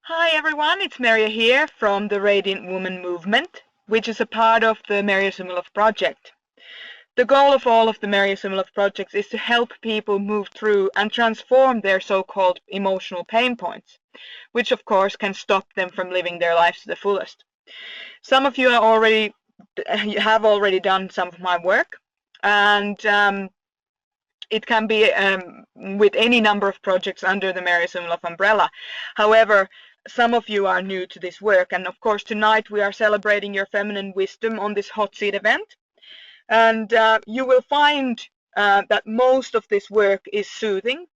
Hi everyone, it's Maria here from the Radiant Woman Movement, which is a part of the Maria Sumiloff project. The goal of all of the Maria Sumiloff projects is to help people move through and transform their so-called emotional pain points, which of course can stop them from living their lives to the fullest. Some of you have already done some of my work, and it can be with any number of projects under the Maria Sumiloff umbrella. However, some of you are new to this work, and of course tonight we are celebrating your feminine wisdom on this hot seat event. And you will find that most of this work is soothing,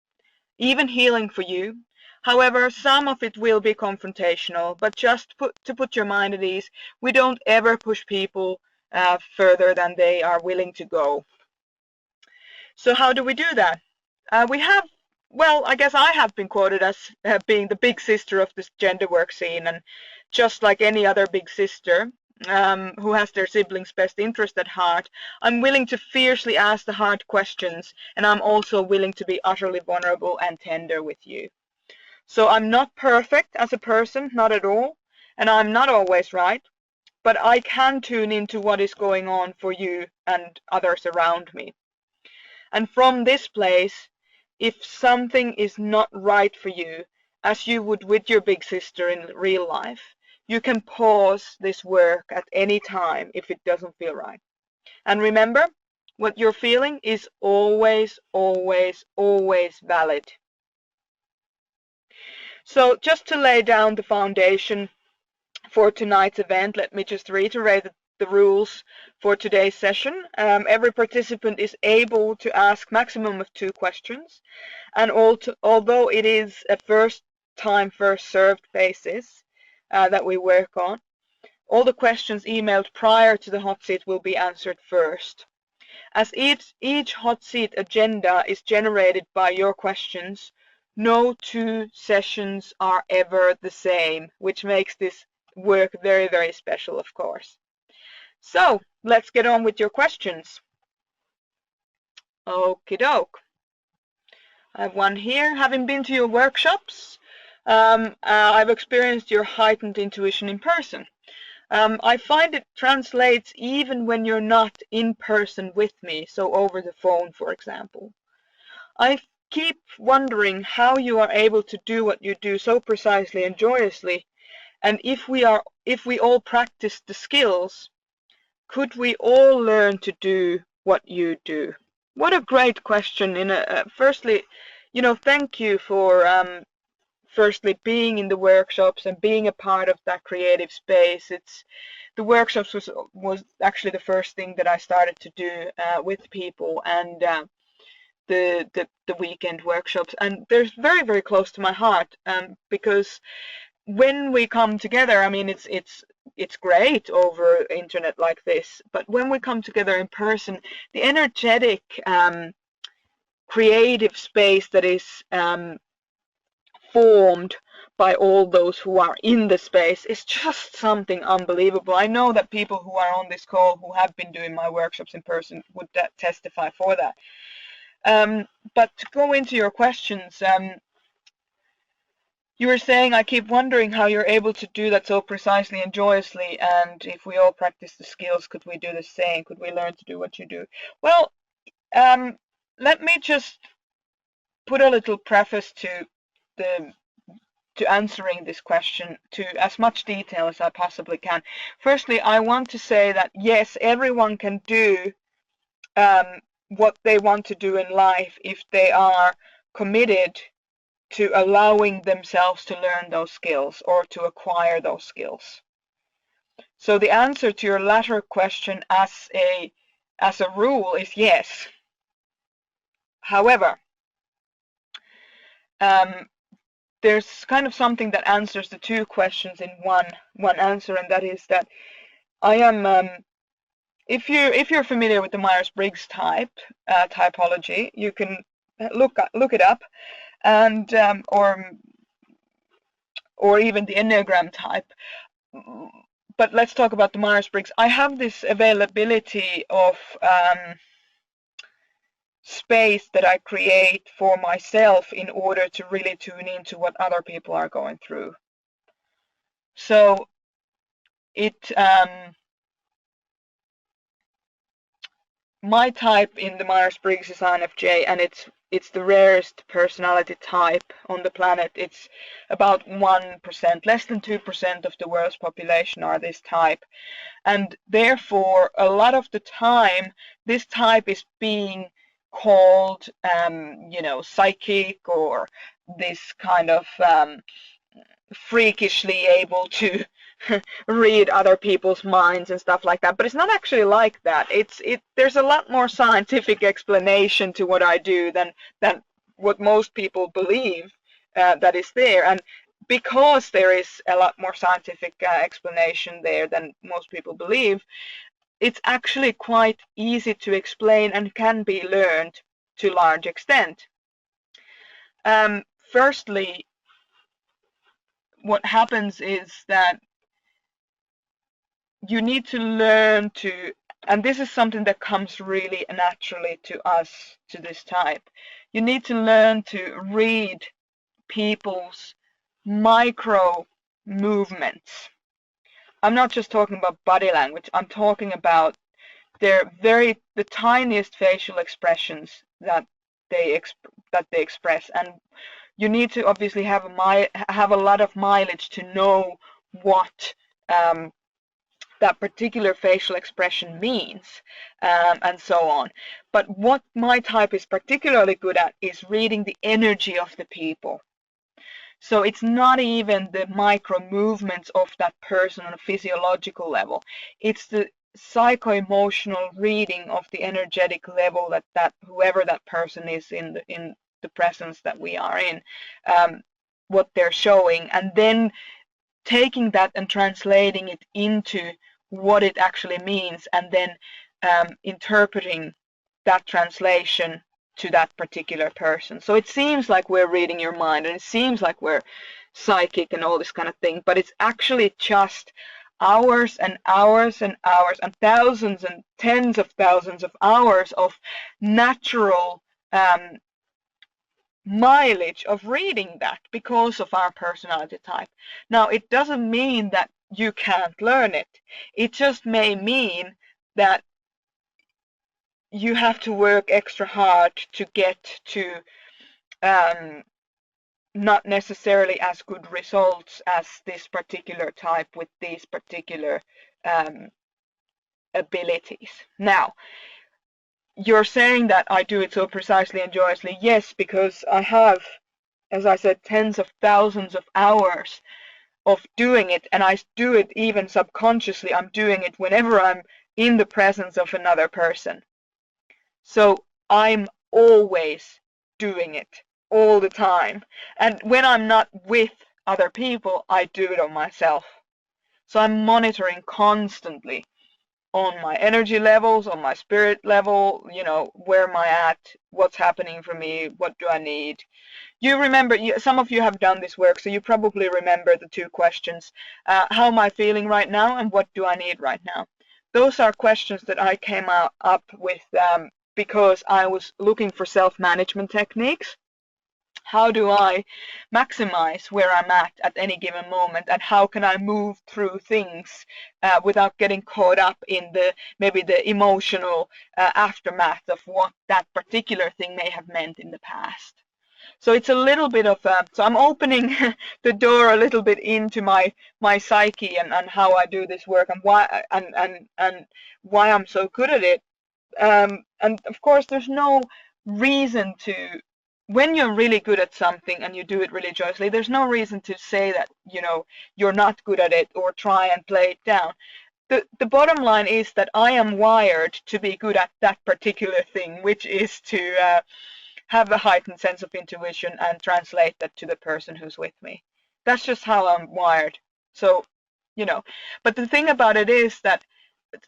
even healing for you. However, some of it will be confrontational, but just to put your mind at ease, we don't ever push people further than they are willing to go. So how do we do that? I guess I have been quoted as being the big sister of this gender work scene, and just like any other big sister who has their siblings' best interest at heart, I'm willing to fiercely ask the hard questions, and I'm also willing to be utterly vulnerable and tender with you. So I'm not perfect as a person, not at all, and I'm not always right, but I can tune into what is going on for you and others around me. And from this place, if something is not right for you, as you would with your big sister in real life, you can pause this work at any time if it doesn't feel right. And remember, what you're feeling is always, always, always valid. So just to lay down the foundation for tonight's event, let me just reiterate the rules for today's session. Every participant is able to ask maximum of 2 questions, and although it is a first time, first served basis that we work on, all the questions emailed prior to the hot seat will be answered first. As each hot seat agenda is generated by your questions, no 2 sessions are ever the same, which makes this work very, very special, of course. So let's get on with your questions. Okie doke. I have one here. Having been to your workshops, I've experienced your heightened intuition in person. I find it translates even when you're not in person with me, so over the phone, for example. I keep wondering how you are able to do what you do so precisely and joyously, and if we all practice the skills, could we all learn to do what you do? What a great question. Firstly, thank you for firstly being in the workshops and being a part of that creative space. The workshops was actually the first thing that I started to do with people, and the weekend workshops, and they're very, very close to my heart because when we come together, I mean, it's great over internet like this, but when we come together in person, the energetic creative space that is formed by all those who are in the space is just something unbelievable. I know that people who are on this call who have been doing my workshops in person would testify for that. But to go into your questions, you were saying, I keep wondering how you're able to do that so precisely and joyously, and if we all practice the skills, could we do the same? Could we learn to do what you do? Well, let me just put a little preface to answering this question to as much detail as I possibly can. Firstly, I want to say that yes, everyone can do what they want to do in life if they are committed to allowing themselves to learn those skills or to acquire those skills. So the answer to your latter question as a rule is yes. However, there's kind of something that answers the 2 questions in one answer, and that is that I am if you're familiar with the Myers-Briggs typology, you can look it up, and or even the Enneagram type. But let's talk about the Myers-Briggs. I have this availability of space that I create for myself in order to really tune into what other people are going through. So it my type in the Myers-Briggs is INFJ, and it's the rarest personality type on the planet. It's about 1%, less than 2% of the world's population are this type. And therefore, a lot of the time, this type is being called, psychic, or this kind of freakishly able to read other people's minds and stuff like that. But it's not actually like that. There's a lot more scientific explanation to what I do than what most people believe that is there. And because there is a lot more scientific explanation there than most people believe, it's actually quite easy to explain and can be learned to a large extent. Firstly, what happens is that you need to learn to, and this is something that comes really naturally to us, to this type, you need to learn to read people's micro movements. I'm not just talking about body language, I'm talking about the tiniest facial expressions that they express. And you need to obviously have a lot of mileage to know what that particular facial expression means, and so on. But what my type is particularly good at is reading the energy of the people. So it's not even the micro movements of that person on a physiological level. It's the psycho-emotional reading of the energetic level that whoever that person is in the presence that we are in, what they're showing, and then taking that and translating it into what it actually means, and then interpreting that translation to that particular person. So it seems like we're reading your mind, and it seems like we're psychic and all this kind of thing, but it's actually just hours and hours and hours and thousands and tens of thousands of hours of natural mileage of reading that because of our personality type. Now, it doesn't mean that you can't learn it. It just may mean that you have to work extra hard to get to not necessarily as good results as this particular type with these particular abilities. Now, you're saying that I do it so precisely and joyously. Yes, because I have, as I said, tens of thousands of hours of doing it, and I do it even subconsciously. I'm doing it whenever I'm in the presence of another person. So I'm always doing it all the time. And when I'm not with other people, I do it on myself. So I'm monitoring constantly on my energy levels, on my spirit level, where am I at, what's happening for me, what do I need. You remember, some of you have done this work, so you probably remember the two questions. How am I feeling right now, and what do I need right now? Those are questions that I came up with because I was looking for self-management techniques. How do I maximize where I'm at any given moment, and how can I move through things without getting caught up in maybe the emotional aftermath of what that particular thing may have meant in the past. So it's a little bit of so I'm opening the door a little bit into my psyche and how I do this work, and why I'm so good at it. And of course, there's no reason to, when you're really good at something and you do it really joyously, there's no reason to say that you're not good at it or try and play it down. The bottom line is that I am wired to be good at that particular thing, which is to have a heightened sense of intuition and translate that to the person who's with me. That's just how I'm wired. So, but the thing about it is that,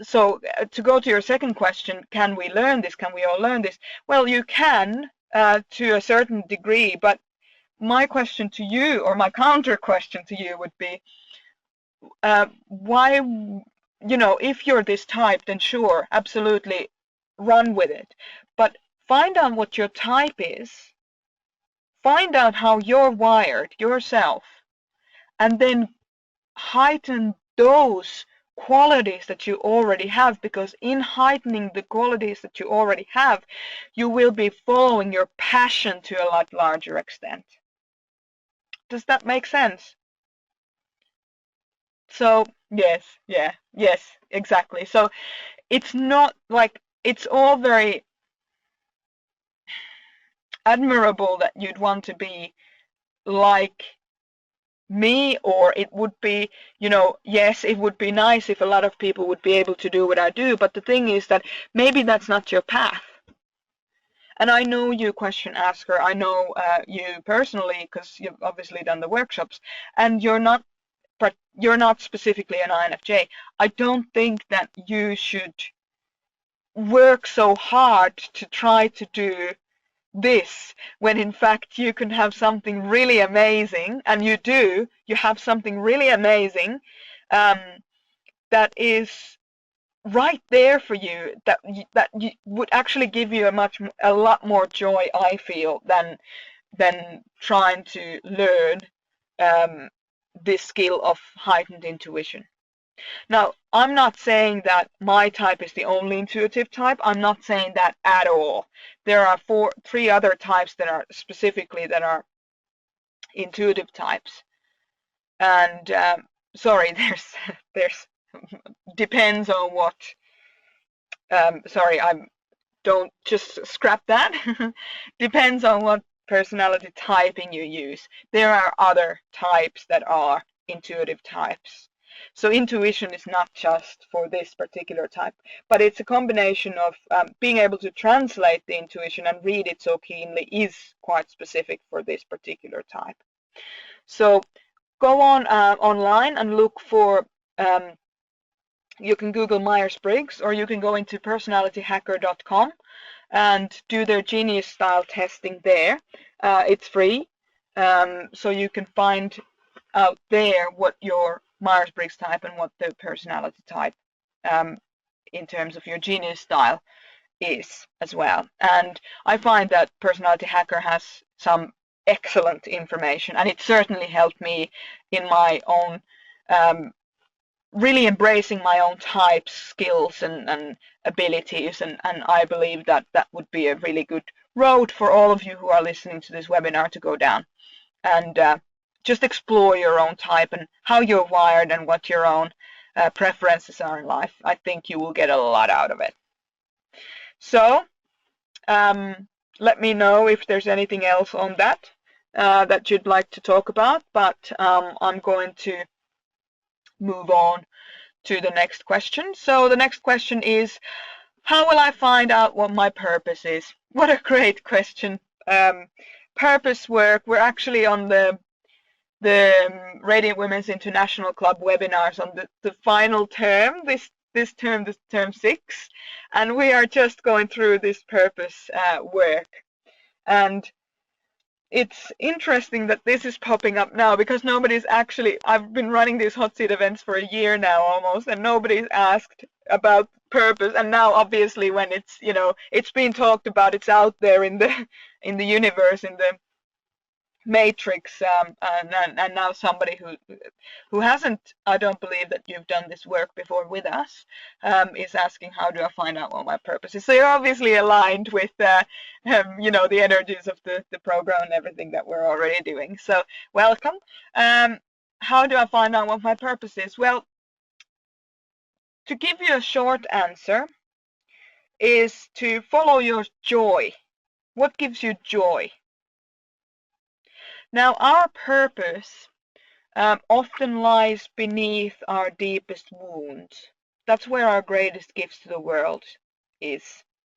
so to go to your second question, can we learn this? Can we all learn this? Well, you can to a certain degree, but my question to you, or my counter question to you, would be, why, if you're this type, then sure, absolutely, run with it. But find out what your type is, find out how you're wired yourself, and then heighten those qualities that you already have, because in heightening the qualities that you already have, you will be following your passion to a lot larger extent. Does that make sense? So, yes, exactly. So it's not like, it's all very admirable that you'd want to be like me, or it would be, yes, it would be nice if a lot of people would be able to do what I do, but the thing is that maybe that's not your path. And I know you, question asker, I know you personally, because you've obviously done the workshops, and you're not specifically an INFJ. I don't think that you should work so hard to try to do this, when in fact you can have something really amazing, and you have something really amazing um, that is right there for you, that would actually give you a lot more joy, I feel, than trying to learn this skill of heightened intuition. Now, I'm not saying that my type is the only intuitive type. I'm not saying that at all. There are three other types that are specifically that are intuitive types. And sorry, there's depends on what. Sorry, I don't just scrap that. Depends on what personality typing you use. There are other types that are intuitive types. So intuition is not just for this particular type, but it's a combination of being able to translate the intuition and read it so keenly is quite specific for this particular type. So go on online and look for, you can Google Myers-Briggs, or you can go into personalityhacker.com and do their genius style testing there. It's free, so you can find out there what your Myers-Briggs type and what the personality type in terms of your genius style is as well. And I find that Personality Hacker has some excellent information, and it certainly helped me in my own really embracing my own types, skills, and abilities, and I believe that that would be a really good road for all of you who are listening to this webinar to go down, and just explore your own type and how you're wired and what your own preferences are in life. I think you will get a lot out of it. So let me know if there's anything else on that that you'd like to talk about, but I'm going to move on to the next question. So the next question is, how will I find out what my purpose is? What a great question. Purpose work, we're actually on the Radiant Women's International Club webinars on the final term, this term 6, and we are just going through this purpose work. And it's interesting that this is popping up now, because nobody's actually, I've been running these hot seat events for a year now almost, and nobody's asked about purpose. And now obviously when it's, it's being talked about, it's out there in the universe, in the matrix, and now somebody who hasn't, I don't believe that you've done this work before with us, is asking, how do I find out what my purpose is? So you're obviously aligned with the energies of the program and everything that we're already doing. So welcome. How do I find out what my purpose is? Well, to give you a short answer is to follow your joy. What gives you joy? Now, our purpose often lies beneath our deepest wounds. That's where our greatest gifts to the world is,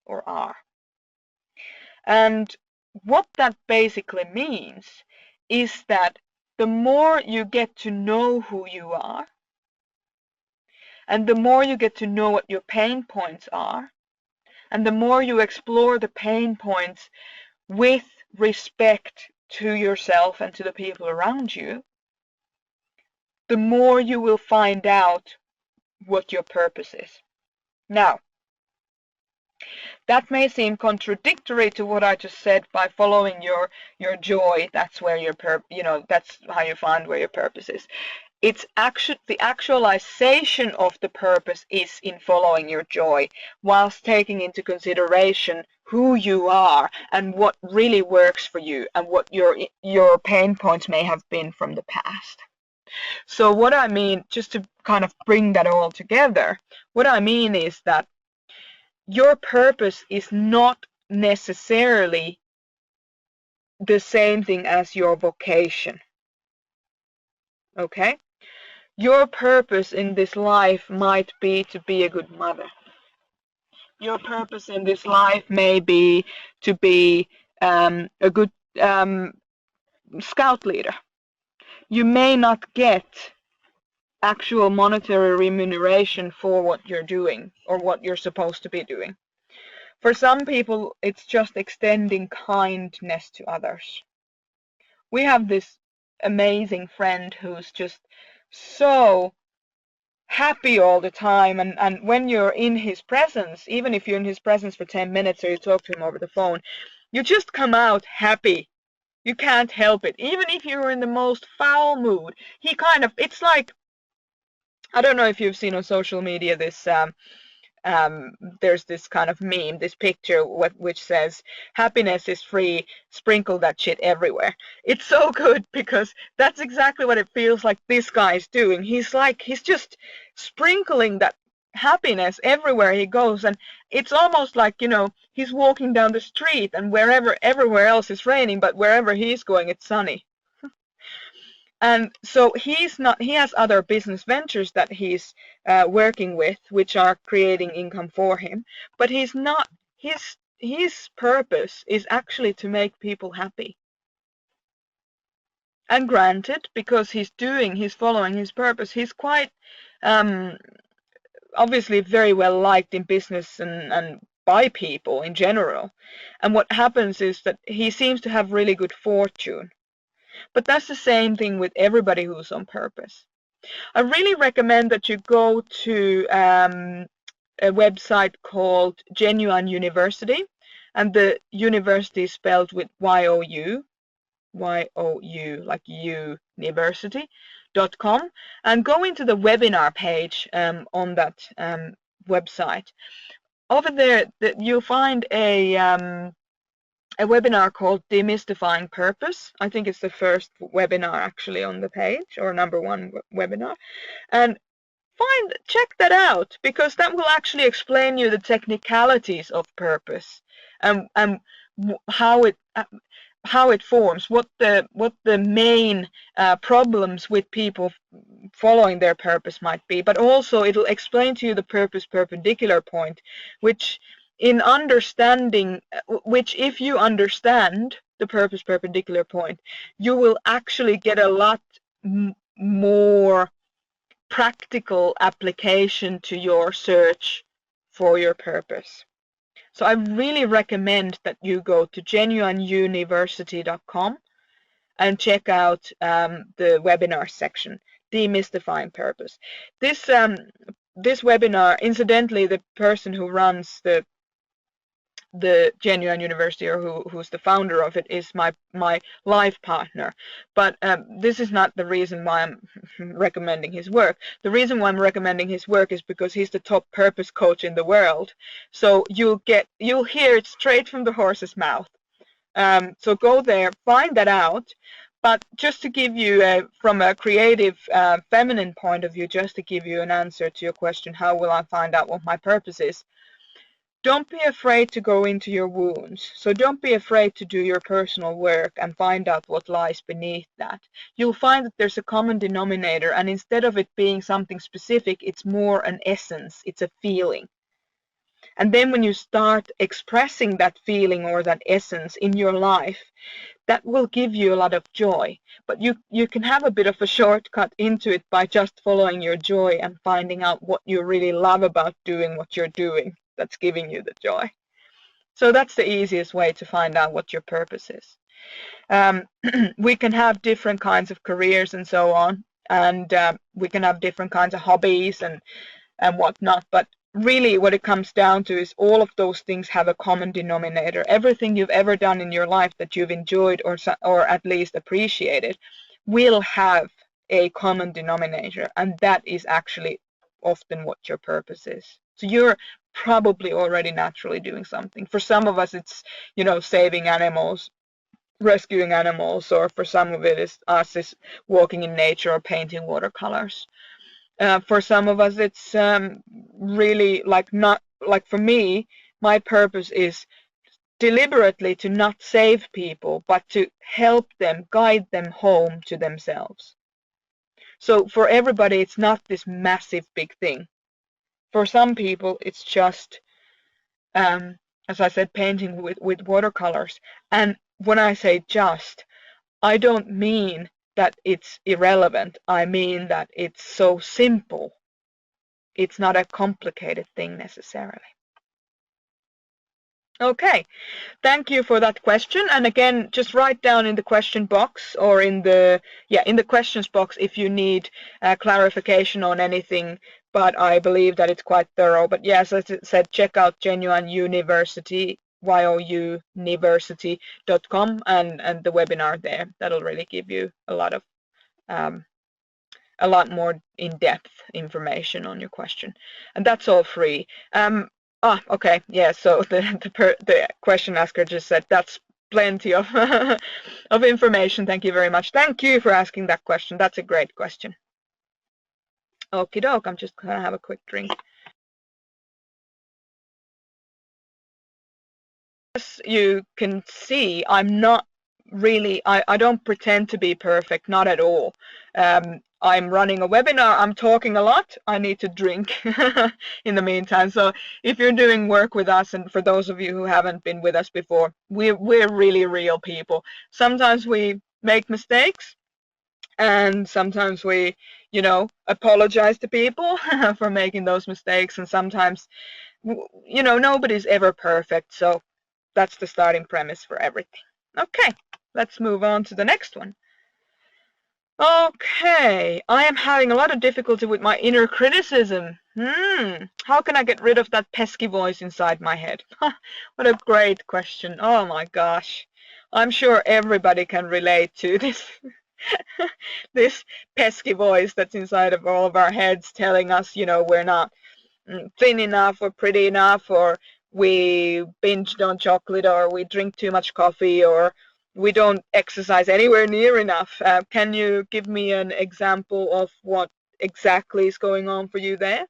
or are. And what that basically means is that the more you get to know who you are, and the more you get to know what your pain points are, and the more you explore the pain points with respect to yourself and to the people around you, the more you will find out what your purpose is. Now, that may seem contradictory to what I just said, by following your joy. That's where your that's how you find where your purpose is. It's the actualization of the purpose is in following your joy, whilst taking into consideration who you are and what really works for you and what your pain points may have been from the past. So what I mean, just to kind of bring that all together, what I mean is that your purpose is not necessarily the same thing as your vocation. Okay? Your purpose in this life might be to be a good mother. Your purpose in this life may be to be a good scout leader. You may not get actual monetary remuneration for what you're doing or what you're supposed to be doing. For some people, it's just extending kindness to others. We have this amazing friend who's just so happy all the time, and when you're in his presence, even if you're in his presence for 10 minutes or you talk to him over the phone, you just come out happy. You can't help it. Even if you're in the most foul mood, he kind of, it's like, I don't know if you've seen on social media this there's this kind of meme, this picture which says, happiness is free, sprinkle that shit everywhere. It's so good because that's exactly what it feels like this guy's doing. He's just sprinkling that happiness everywhere he goes, and it's almost like, he's walking down the street and everywhere else is raining, but wherever he's going, it's sunny. And so he has other business ventures that he's working with, which are creating income for him. But his purpose is actually to make people happy. And granted, because he's following his purpose, he's quite obviously very well liked in business and by people in general. And what happens is that he seems to have really good fortune. But that's the same thing with everybody who's on purpose. I really recommend that you go to a website called Genuine University, and the university is spelled with Y-O-U, like you, university.com, and go into the webinar page on that website. Over there, you'll find a webinar called Demystifying Purpose. I think it's the first webinar actually on the page, or number one webinar. And check that out, because that will actually explain you the technicalities of purpose and how it forms, what the main problems with people following their purpose might be. But also it'll explain to you the purpose perpendicular point, which if you understand the purpose perpendicular point, you will actually get a lot more practical application to your search for your purpose. So I really recommend that you go to genuineuniversity.com and check out the webinar section, Demystifying Purpose. This webinar, incidentally, the person who runs the Genuine University, or who's the founder of it, is my life partner. But this is not the reason why I'm recommending his work. The reason why I'm recommending his work is because he's the top purpose coach in the world. So you'll hear it straight from the horse's mouth. So go there, find that out. But just to give you, from a creative feminine point of view, just to give you an answer to your question, how will I find out what my purpose is? Don't be afraid to go into your wounds. So don't be afraid to do your personal work and find out what lies beneath that. You'll find that there's a common denominator, and instead of it being something specific, it's more an essence, it's a feeling. And then when you start expressing that feeling or that essence in your life, that will give you a lot of joy. But you can have a bit of a shortcut into it by just following your joy and finding out what you really love about doing what you're doing that's giving you the joy. So that's the easiest way to find out what your purpose is. We can have different kinds of careers and so on, and we can have different kinds of hobbies and whatnot, but really what it comes down to is all of those things have a common denominator. Everything you've ever done in your life that you've enjoyed or at least appreciated will have a common denominator, and that is actually often what your purpose is. So you're probably already naturally doing something. For some of us, it's, saving animals, rescuing animals, or for some of it is us is walking in nature or painting watercolors. For some of us, it's really like not like for me, my purpose is deliberately to not save people, but to help them, guide them home to themselves. So for everybody, it's not this massive big thing. For some people, it's just, as I said, painting with watercolors. And when I say just, I don't mean that it's irrelevant. I mean that it's so simple. It's not a complicated thing necessarily. Okay, thank you for that question. And again, just write down in the question box or in the questions box if you need clarification on anything. But I believe that it's quite thorough. But yes, as I said, check out Genuine University, youniversity.com, and the webinar there. That'll really give you a lot more in-depth information on your question, and that's all free. Okay, yeah. So the question asker just said that's plenty of of information. Thank you very much. Thank you for asking that question. That's a great question. Okie doke. I'm just gonna have a quick drink. As you can see, I'm not really, I don't pretend to be perfect, not at all. I'm running a webinar, I'm talking a lot, I need to drink in the meantime. So if you're doing work with us, and for those of you who haven't been with us before, we're really real people. Sometimes we make mistakes, and sometimes we, apologize to people for making those mistakes, and sometimes, nobody's ever perfect. So that's the starting premise for everything. Okay, let's move on to the next one. Okay, I am having a lot of difficulty with my inner criticism. How can I get rid of that pesky voice inside my head? What a great question. Oh my gosh. I'm sure everybody can relate to this this pesky voice that's inside of all of our heads telling us, we're not thin enough or pretty enough, or we binged on chocolate, or we drink too much coffee, or we don't exercise anywhere near enough. Can you give me an example of what exactly is going on for you there?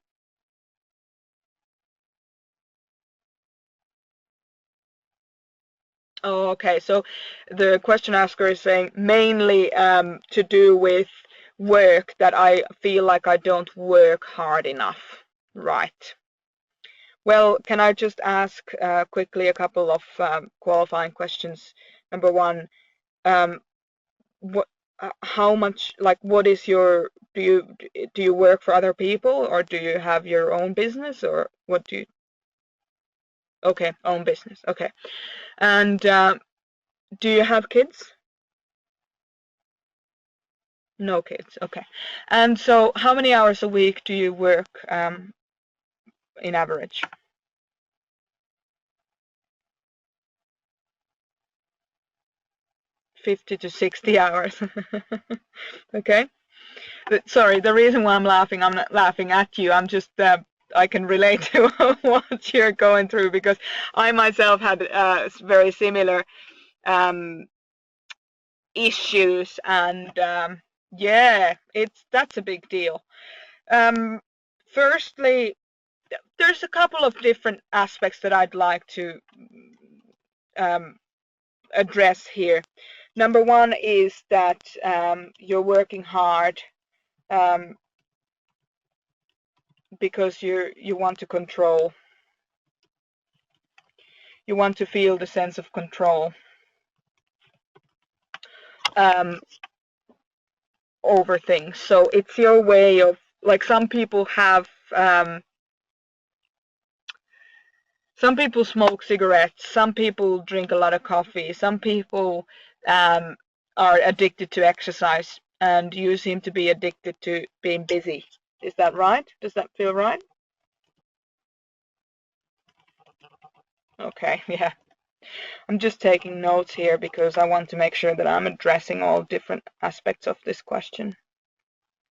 Oh, okay. So the question asker is saying mainly to do with work, that I feel like I don't work hard enough. Right. Well, can I just ask quickly a couple of qualifying questions? Number one, um, what, how much, like, what is your, do you work for other people, or do you have your own business, or what do you? Okay, own business. Okay, and do you have kids? No kids. Okay, and so how many hours a week do you work in average? 50 to 60 hours. Okay. But sorry, the reason why I'm not laughing at you. I'm just, I can relate to what you're going through, because I myself had very similar issues, and yeah, that's a big deal. Firstly, there's a couple of different aspects that I'd like to address here. Number one is that you're working hard because you want to control. You want to feel the sense of control over things. So it's your way of, like, some people smoke cigarettes, some people drink a lot of coffee, some people are addicted to exercise, and you seem to be addicted to being busy. Is that right? Does that feel right? Okay, yeah. I'm just taking notes here because I want to make sure that I'm addressing all different aspects of this question.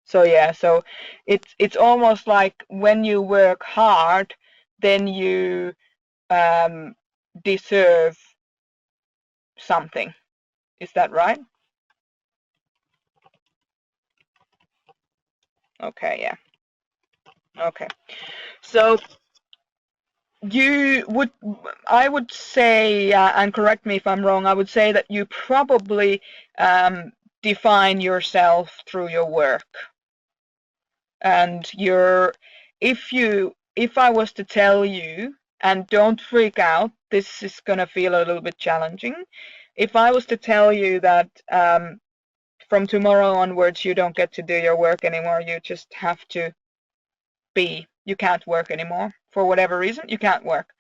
So yeah, so it's almost like when you work hard, then you deserve something. Is that right? Okay, yeah. Okay. So you would, I would say, and correct me if I'm wrong, I would say that you probably define yourself through your work. And if I was to tell you, and don't freak out, this is gonna feel a little bit challenging. If I was to tell you that from tomorrow onwards you don't get to do your work anymore, you just have to you can't work anymore for whatever reason, you can't work.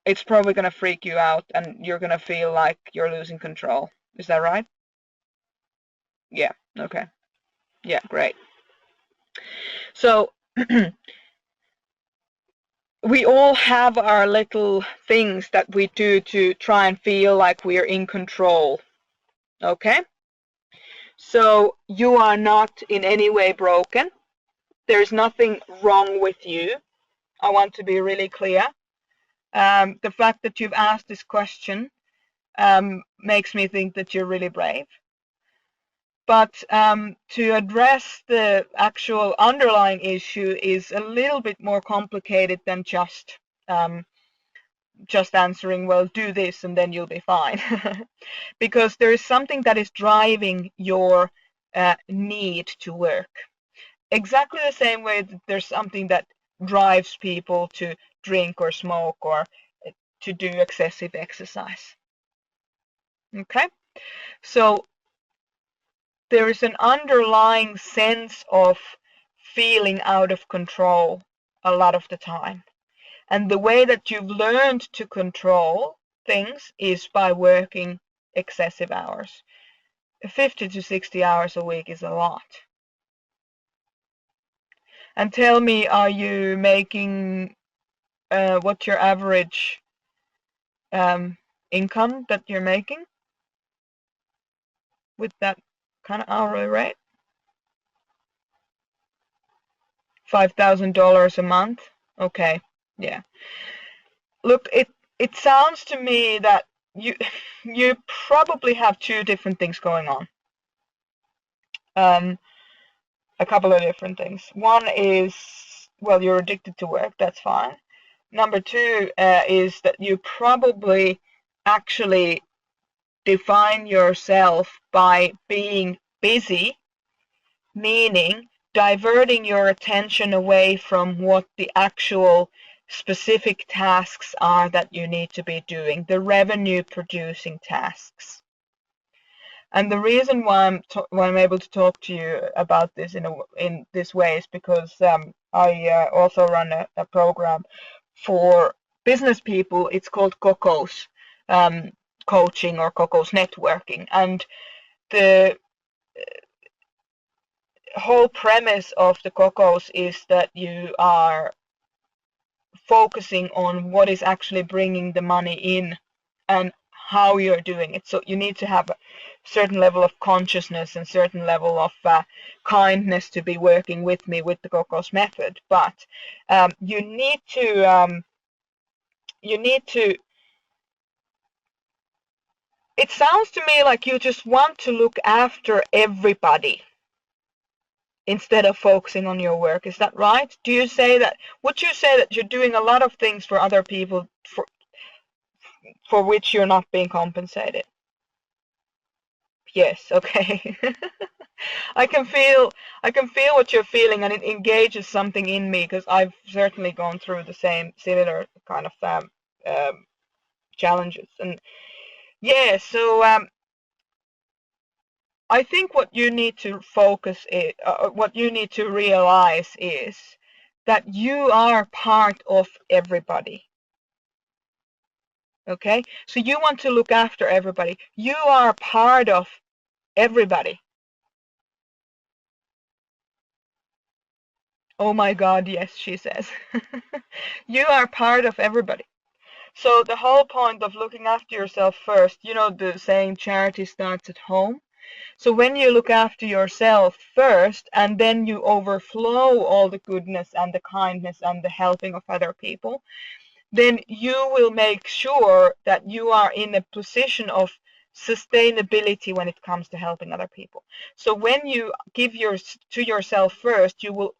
It's probably gonna freak you out, and you're gonna feel like you're losing control. Is that right? Yeah. Okay. Yeah. Great. So we all have our little things that we do to try and feel like we're in control. Okay? So you are not in any way broken. There's nothing wrong with you. I want to be really clear. The fact that you've asked this question makes me think that you're really brave. But to address the actual underlying issue is a little bit more complicated than just answering, well, do this and then you'll be fine. Because there is something that is driving your need to work. Exactly the same way that there's something that drives people to drink or smoke or to do excessive exercise. Okay? So there is an underlying sense of feeling out of control a lot of the time. And the way that you've learned to control things is by working excessive hours. 50 to 60 hours a week is a lot. And tell me, are you making what's your average income that you're making with that kind of hourly rate? $5,000 a month? Okay, yeah. Look, it sounds to me that you you probably have two different things going on. A couple of different things. One is, well, you're addicted to work. That's fine. Number two is that you probably actually define yourself by being busy, meaning diverting your attention away from what the actual specific tasks are that you need to be doing, the revenue producing tasks. And the reason why I'm able to talk to you about this in this way is because I also run a program for business people. It's called Cocos coaching or Cocos networking, and the whole premise of the Cocos is that you are focusing on what is actually bringing the money in and how you're doing it. So you need to have a certain level of consciousness and certain level of kindness to be working with me with the Cocos method. But you need to it sounds to me like you just want to look after everybody instead of focusing on your work. Is that right? Would you say that you're doing a lot of things for other people for which you're not being compensated? Yes, okay. I can feel what you're feeling, and it engages something in me because I've certainly gone through the similar kind of challenges. And yeah, so I think what you need to what you need to realize is that you are part of everybody. Okay? So you want to look after everybody. You are part of everybody. Oh my God, yes, she says. You are part of everybody. So the whole point of looking after yourself first, you know the saying charity starts at home. So when you look after yourself first and then you overflow all the goodness and the kindness and the helping of other people, then you will make sure that you are in a position of sustainability when it comes to helping other people. So when you give to yourself first, it will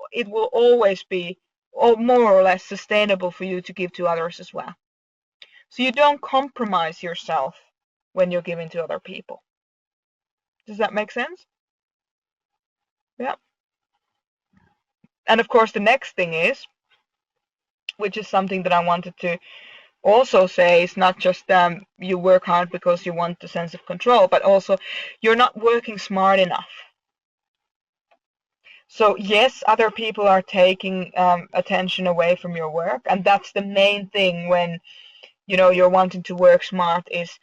always be more or less sustainable for you to give to others as well. So you don't compromise yourself when you're giving to other people. Does that make sense? Yeah. And of course, the next thing is, which is something that I wanted to also say, is not just you work hard because you want the sense of control, but also you're not working smart enough. So yes, other people are taking attention away from your work, and that's the main thing when you're wanting to work smart, is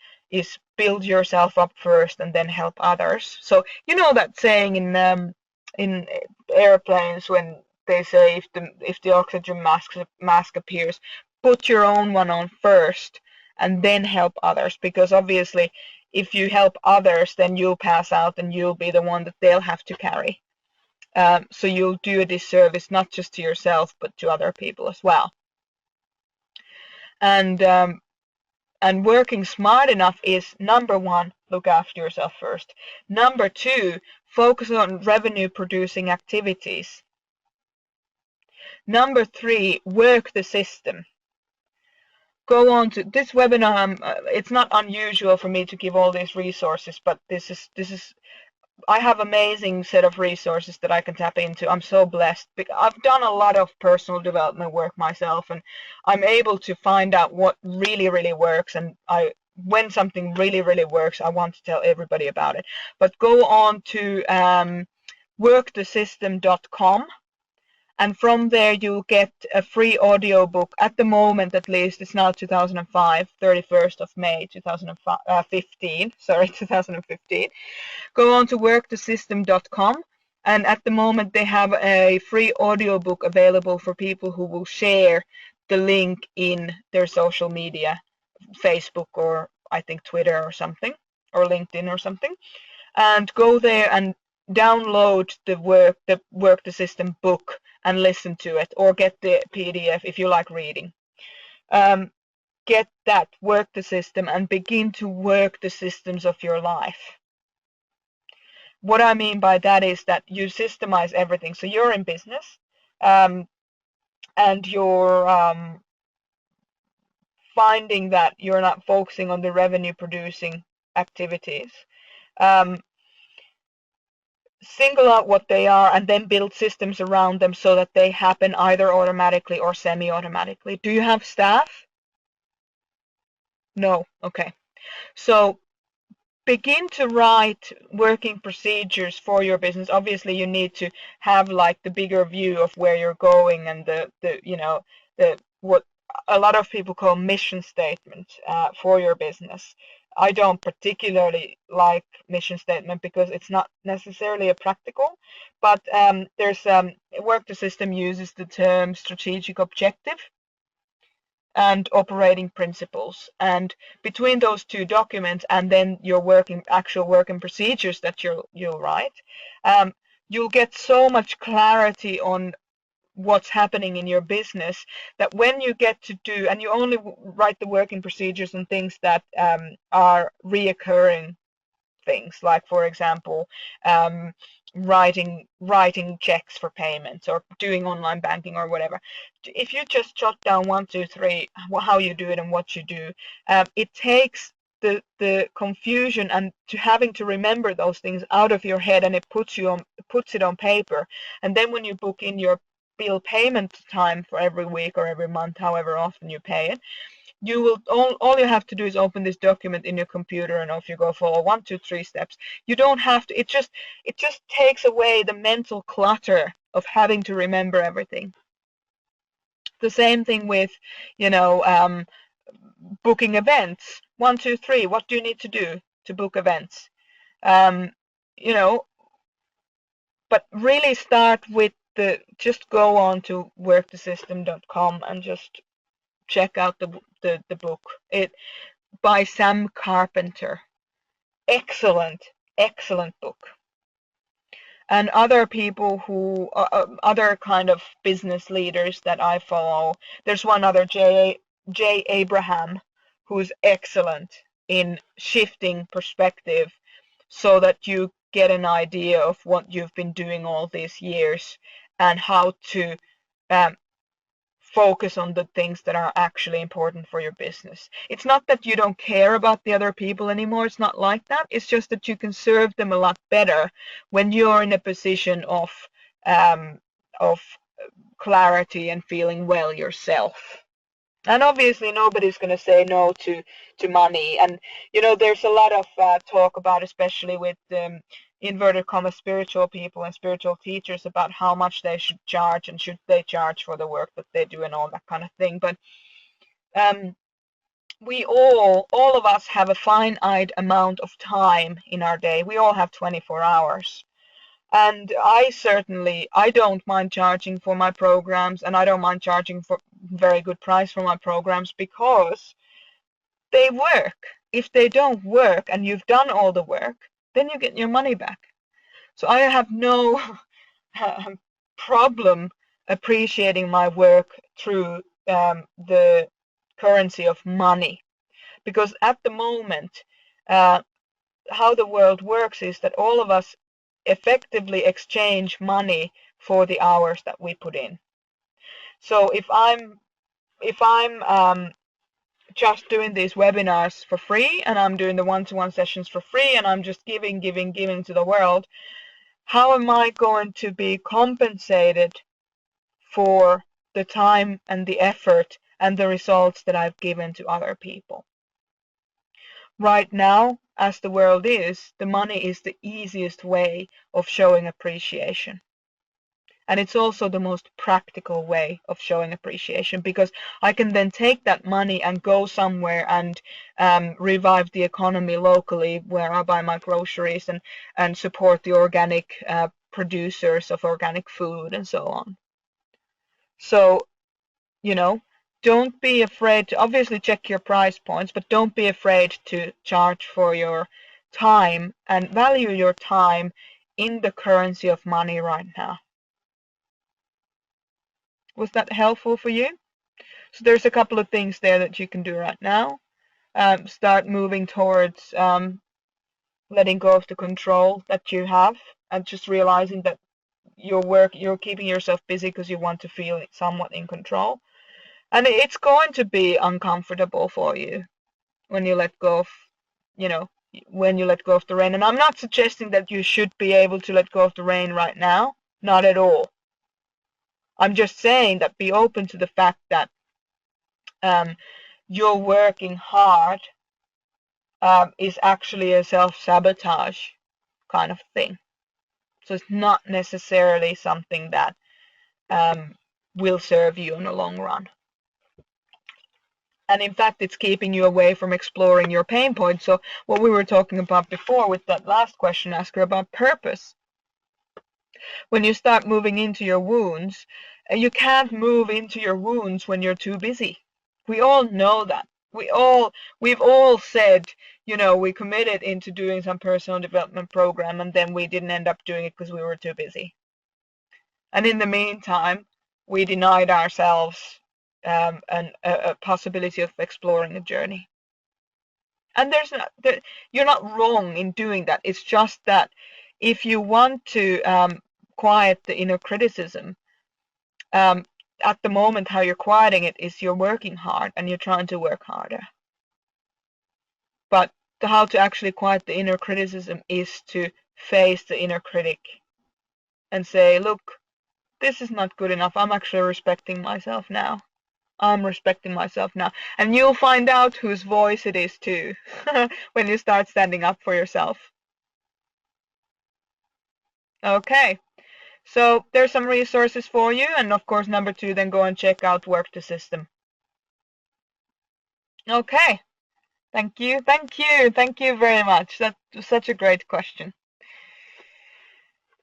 build yourself up first and then help others. So that saying in airplanes when they say if the oxygen mask appears, put your own one on first and then help others, because obviously if you help others then you'll pass out and you'll be the one that they'll have to carry. So you'll do a disservice not just to yourself but to other people as well. And working smart enough is, number one, look after yourself first. Number two, focus on revenue producing activities. Number three, work the system. Go on to this webinar. It's not unusual for me to give all these resources, but this is I have amazing set of resources that I can tap into. I'm so blessed because I've done a lot of personal development work myself, and I'm able to find out what really, really works. And when something really, really works, I want to tell everybody about it. But go on to workthesystem.com. And from there you'll get a free audiobook. At the moment, at least, it's now 2005, 31st of May 2015. Sorry, 2015. Go on to workthesystem.com, and at the moment they have a free audiobook available for people who will share the link in their social media, Facebook or I think Twitter or something, or LinkedIn or something, and go there and download the Work the System book and listen to it, or get the PDF if you like reading. Get that, Work the System, and begin to work the systems of your life. What I mean by that is that you systemize everything. So you're in business, and you're finding that you're not focusing on the revenue producing activities. Single out what they are and then build systems around them so that they happen either automatically or semi-automatically. Do you have staff? No. Okay. So begin to write working procedures for your business. Obviously, you need to have like the bigger view of where you're going and the what a lot of people call mission statement for your business. I don't particularly like mission statement because it's not necessarily a practical, but there's Work the System uses the term strategic objective and operating principles, and between those two documents and then your actual working procedures that you'll write, you'll get so much clarity on what's happening in your business that when you get to do, and you only write the working procedures and things that are reoccurring things, like for example writing checks for payments or doing online banking or whatever. If you just jot down 1, 2, 3 how you do it and what you do, it takes the confusion and to having to remember those things out of your head, and it puts it on paper. And then when you book in your bill payment time for every week or every month, however often you pay it, you will all you have to do is open this document in your computer, and off you go, follow 1, 2, 3 steps. You don't have to. It just takes away the mental clutter of having to remember everything. The same thing with booking events. 1, 2, 3. What do you need to do to book events? But really start with just go on to workthesystem.com and just check out the book. It by Sam Carpenter. Excellent, excellent book. And other people who, other kind of business leaders that I follow, there's one other, J. Abraham, who's excellent in shifting perspective so that you get an idea of what you've been doing all these years and how to um, focus on the things that are actually important for your business. It's not that you don't care about the other people anymore. It's not like that. It's just that you can serve them a lot better when you're in a position um, of clarity and feeling well yourself. And obviously, nobody's going to say no to money. And there's a lot of talk about, especially with inverted commas spiritual people and spiritual teachers, about how much they should charge and should they charge for the work that they do and all that kind of thing. But we all of us have a finite amount of time in our day. We all have 24 hours. And I don't mind charging for my programs, and I don't mind charging for very good price for my programs because they work. If they don't work and you've done all the work, then you get your money back. So I have no problem appreciating my work through the currency of money, because at the moment, how the world works is that all of us effectively exchange money for the hours that we put in. So if I'm just doing these webinars for free, and I'm doing the one-to-one sessions for free, and I'm just giving to the world, how am I going to be compensated for the time and the effort and the results that I've given to other people? Right now, as the world is, the money is the easiest way of showing appreciation. And it's also the most practical way of showing appreciation, because I can then take that money and go somewhere and revive the economy locally where I buy my groceries, and support the organic producers of organic food and so on. So, don't be afraid to obviously check your price points, but don't be afraid to charge for your time and value your time in the currency of money right now. Was that helpful for you? So there's a couple of things there that you can do right now. Start moving towards letting go of the control that you have, and just realizing that you're keeping yourself busy because you want to feel somewhat in control. And it's going to be uncomfortable for you when you let go of, when you let go of the rein. And I'm not suggesting that you should be able to let go of the rein right now. Not at all. I'm just saying that be open to the fact that you're working hard is actually a self-sabotage kind of thing. So it's not necessarily something that will serve you in the long run. And in fact, it's keeping you away from exploring your pain points. So what we were talking about before with that last question asker about purpose. When you start moving into your wounds, you can't move into your wounds when you're too busy. We all know that. We've all said, we committed into doing some personal development program, and then we didn't end up doing it because we were too busy. And in the meantime, we denied ourselves a possibility of exploring a journey. And you're not wrong in doing that. It's just that if you want to quiet the inner criticism, at the moment how you're quieting it is you're working hard and you're trying to work harder. But how to actually quiet the inner criticism is to face the inner critic and say, look, this is not good enough. I'm actually respecting myself now. I'm respecting myself now. And you'll find out whose voice it is too when you start standing up for yourself. Okay, so there's some resources for you. And of course, number 2, then go and check out Work the System. Okay, thank you. Thank you very much. That was such a great question.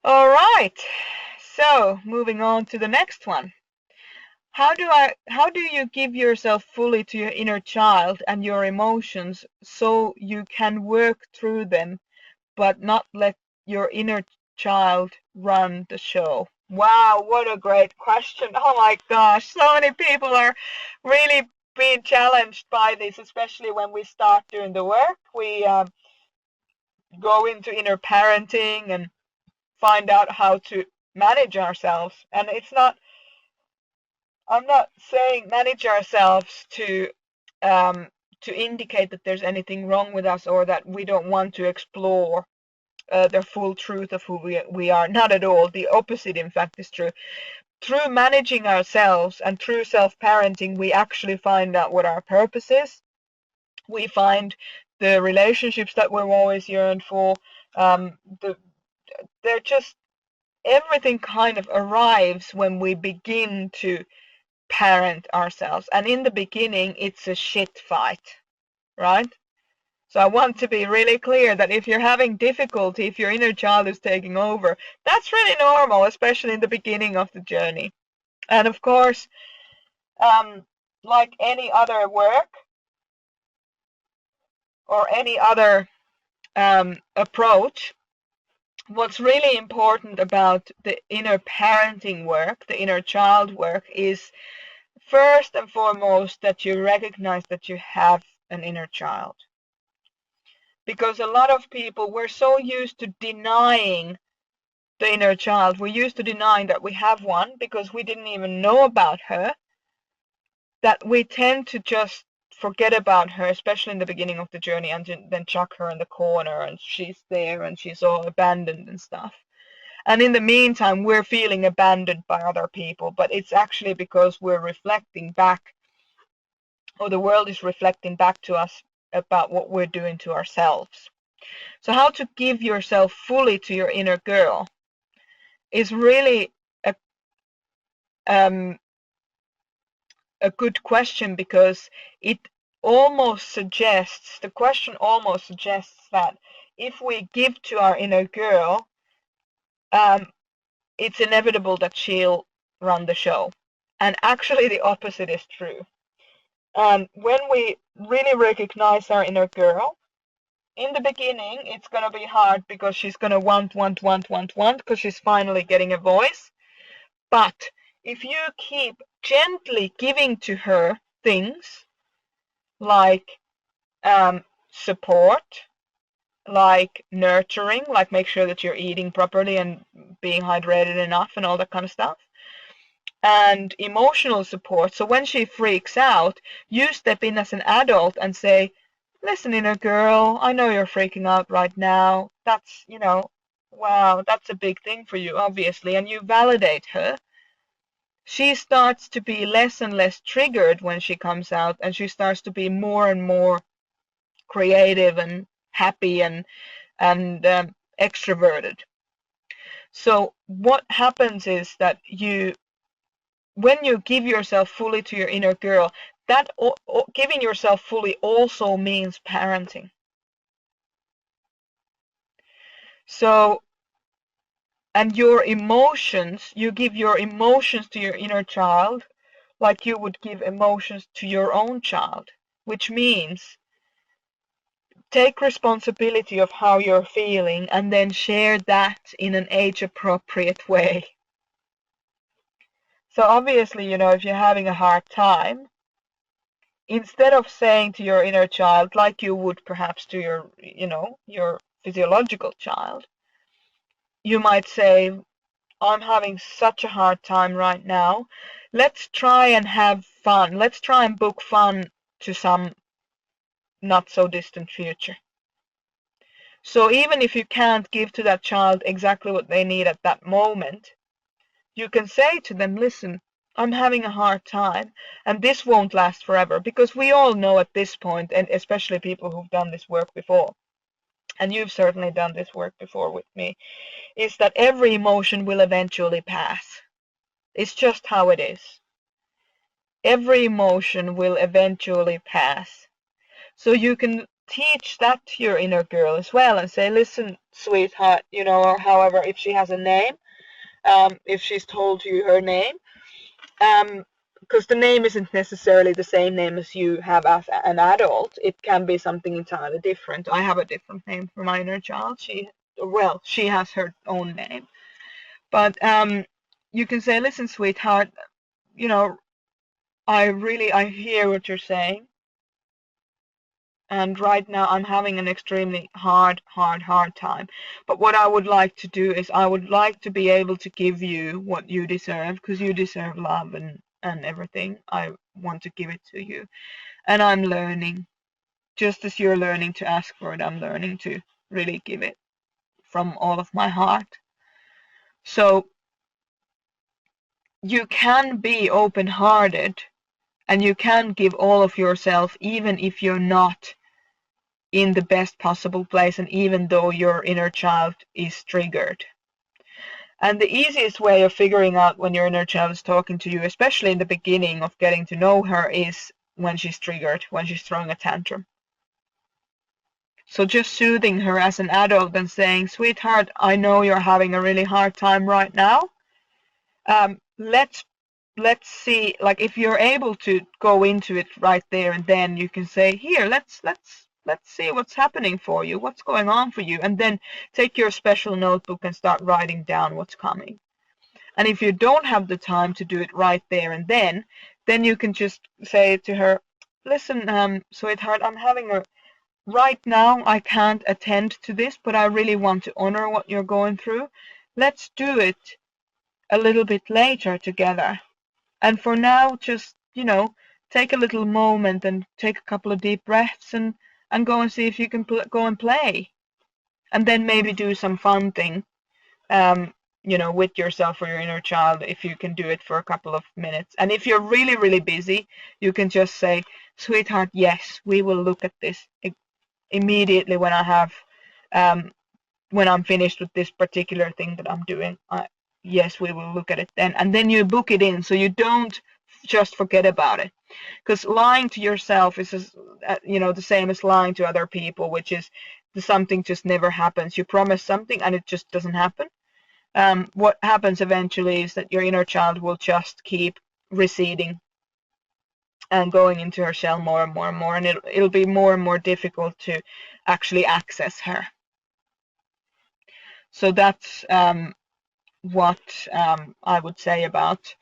All right, so moving on to the next one. How do you give yourself fully to your inner child and your emotions so you can work through them but not let your inner child run the show? Wow, what a great question. Oh my gosh, so many people are really being challenged by this, especially when we start doing the work. We go into inner parenting and find out how to manage ourselves. And I'm not saying manage ourselves to indicate that there's anything wrong with us or that we don't want to explore the full truth of who we are. Not at all. The opposite, in fact, is true. Through managing ourselves and through self-parenting, we actually find out what our purpose is. We find the relationships that we've always yearned for. Um, the, they're just everything kind of arrives when we begin to parent ourselves. And in the beginning, it's a shit fight, right? So I want to be really clear that if you're having difficulty, if your inner child is taking over, that's really normal, especially in the beginning of the journey. And of course, like any other work or any other approach, what's really important about the inner parenting work, the inner child work, is first and foremost that you recognize that you have an inner child. Because a lot of people, we're so used to denying the inner child. We're used to denying that we have one because we didn't even know about her, that we tend to just forget about her, especially in the beginning of the journey, and then chuck her in the corner and she's there and she's all abandoned and stuff. And in the meantime, we're feeling abandoned by other people, but it's actually because we're reflecting back, or the world is reflecting back to us about what we're doing to ourselves. So how to give yourself fully to your inner girl is really um, a good question, because it almost suggests, the question almost suggests that if we give to our inner girl, it's inevitable that she'll run the show. And actually the opposite is true. When we really recognize our inner girl, in the beginning, it's going to be hard because she's going to want, because she's finally getting a voice. But if you keep gently giving to her things like support, like nurturing, like make sure that you're eating properly and being hydrated enough and all that kind of stuff, and emotional support. So when she freaks out, you step in as an adult and say, listen, inner girl, I know you're freaking out right now. That's, wow, that's a big thing for you, obviously. And you validate her. She starts to be less and less triggered when she comes out, and she starts to be more and more creative and happy and extroverted. So what happens is that when you give yourself fully to your inner girl, that giving yourself fully also means parenting. So, and your emotions, you give your emotions to your inner child like you would give emotions to your own child, which means take responsibility of how you're feeling and then share that in an age-appropriate way. So obviously, if you're having a hard time, instead of saying to your inner child, like you would perhaps to your physiological child, you might say, I'm having such a hard time right now. Let's try and have fun. Let's try and book fun to some not so distant future. So even if you can't give to that child exactly what they need at that moment, you can say to them, listen, I'm having a hard time, and this won't last forever, because we all know at this point, and especially people who've done this work before, and you've certainly done this work before with me, is that every emotion will eventually pass. It's just how it is. Every emotion will eventually pass. So you can teach that to your inner girl as well and say, listen, sweetheart, or however, if she has a name, if she's told you her name, because the name isn't necessarily the same name as you have as an adult. It can be something entirely different. I have a different name for my inner child. She has her own name. But you can say, listen, sweetheart, you know, I hear what you're saying. And right now I'm having an extremely hard time. But what I would like to do is I would like to be able to give you what you deserve, because you deserve love and everything. I want to give it to you. And I'm learning. Just as you're learning to ask for it, I'm learning to really give it from all of my heart. So you can be open-hearted and you can give all of yourself even if you're not in the best possible place and even though your inner child is triggered. And the easiest way of figuring out when your inner child is talking to you, especially in the beginning of getting to know her, is when she's triggered, when she's throwing a tantrum. So just soothing her as an adult and saying, sweetheart, I know you're having a really hard time right now. Let's see, like if you're able to go into it right there and then, you can say, here, let's see what's happening for you, what's going on for you, and then take your special notebook and start writing down what's coming. And if you don't have the time to do it right there and then you can just say to her, listen, sweetheart, I'm having a right now I can't attend to this, but I really want to honor what you're going through. Let's do it a little bit later together. And for now, just, take a little moment and take a couple of deep breaths and go and see if you can go and play. And then maybe do some fun thing, with yourself or your inner child, if you can do it for a couple of minutes. And if you're really, really busy, you can just say, sweetheart, yes, we will look at this immediately when when I'm finished with this particular thing that I'm doing. Yes, we will look at it then. And then you book it in so you don't just forget about it. Because lying to yourself is, the same as lying to other people, which is something just never happens. You promise something and it just doesn't happen. What happens eventually is that your inner child will just keep receding and going into her shell more and more and more, and it'll be more and more difficult to actually access her. So that's what I would say about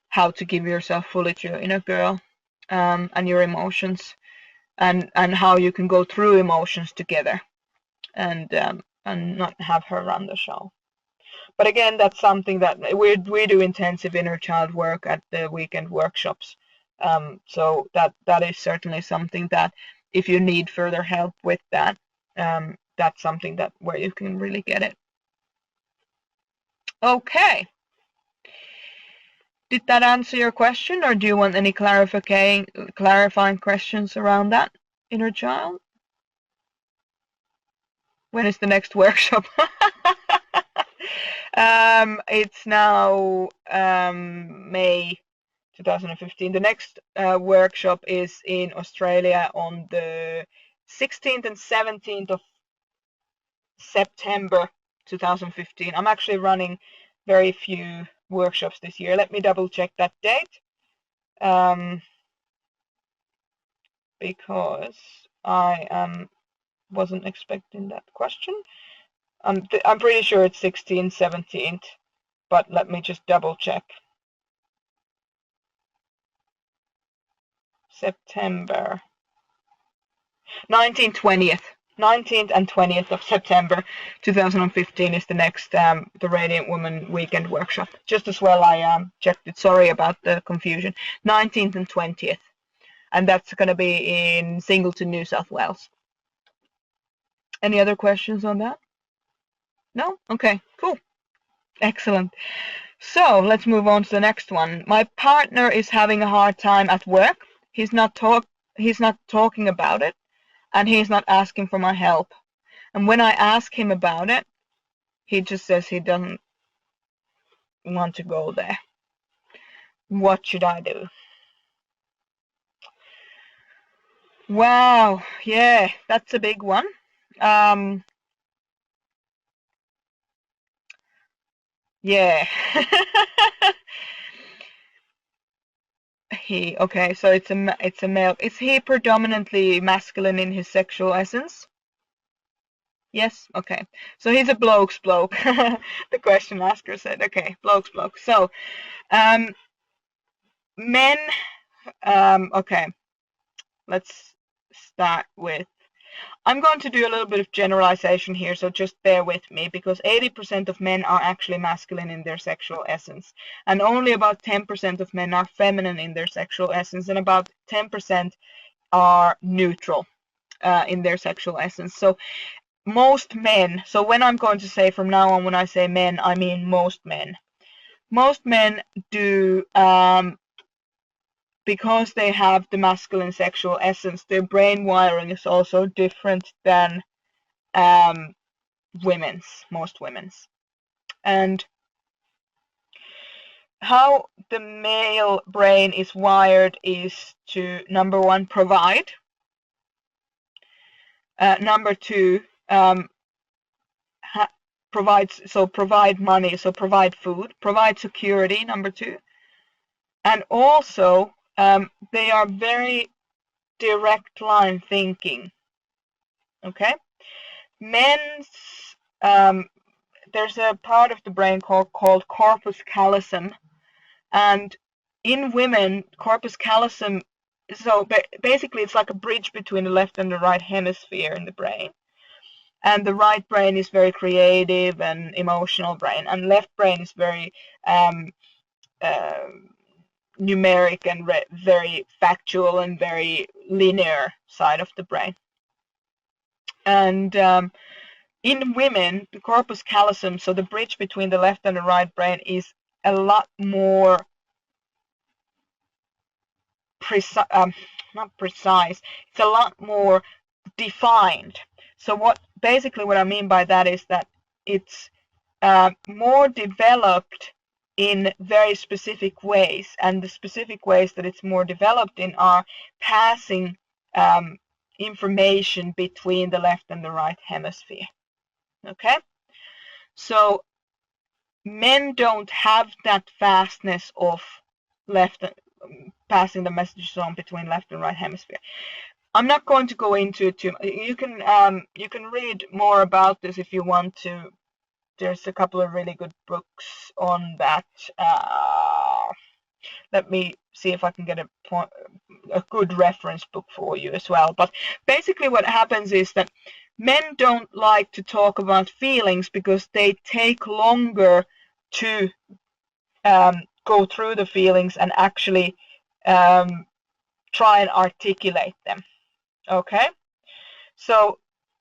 how to give yourself fully to your inner girl, and your emotions, and how you can go through emotions together, and not have her run the show. But again, that's something that we do intensive inner child work at the weekend workshops. So that is certainly something that if you need further help with that, that's something that where you can really get it. Okay. Did that answer your question, or do you want any clarifying questions around that inner child? When is the next workshop? It's now May 2015. The next workshop is in Australia on the 16th and 17th of September 2015. I'm actually running very few workshops this year. Let me double check that date, because I wasn't expecting that question. I'm pretty sure it's 16th, 17th, but let me just double check. September 19th, 20th. 19th and 20th of September 2015 is the next the Radiant Woman Weekend Workshop. Just as well I checked it. Sorry about the confusion. 19th and 20th. And that's going to be in Singleton, New South Wales. Any other questions on that? No? Okay, cool. Excellent. So let's move on to the next one. My partner is having a hard time at work. He's not talking about it, and he's not asking for my help. And when I ask him about it, he just says he doesn't want to go there. What should I do? Wow, yeah, that's a big one. Yeah. he. Okay, so it's a male. Is he predominantly masculine in his sexual essence? Yes. Okay. So he's a bloke's bloke. The question asker said. Okay, bloke's bloke. So um, men. Okay. Let's start with. I'm going to do a little bit of generalization here, so just bear with me, because 80% of men are actually masculine in their sexual essence, and only about 10% of men are feminine in their sexual essence, and about 10% are neutral in their sexual essence. So most men, so when I'm going to say from now on, when I say men, I mean most men. Most men do, because they have the masculine sexual essence, their brain wiring is also different than most women's. And how the male brain is wired is to, number one, provide. Number two, provide money, so provide food, provide security, number two. And also, they are very direct line thinking. Okay? Men's, there's a part of the brain called corpus callosum, and in women, corpus callosum, so basically it's like a bridge between the left and the right hemisphere in the brain. And the right brain is very creative and emotional brain, and left brain is very numeric and very factual and very linear side of the brain. And in women, the corpus callosum, so the bridge between the left and the right brain, is a lot more not precise, it's a lot more defined. So what I mean by that is that it's more developed in very specific ways, and the specific ways that it's more developed in are passing information between the left and the right hemisphere. Okay, so men don't have that fastness of left passing the messages on between left and right hemisphere. I'm not going to go into it too much. You can read more about this if you want to. There's a couple of really good books on that. Let me see if I can get a good reference book for you as well. But basically what happens is that men don't like to talk about feelings because they take longer to go through the feelings and actually try and articulate them. Okay? So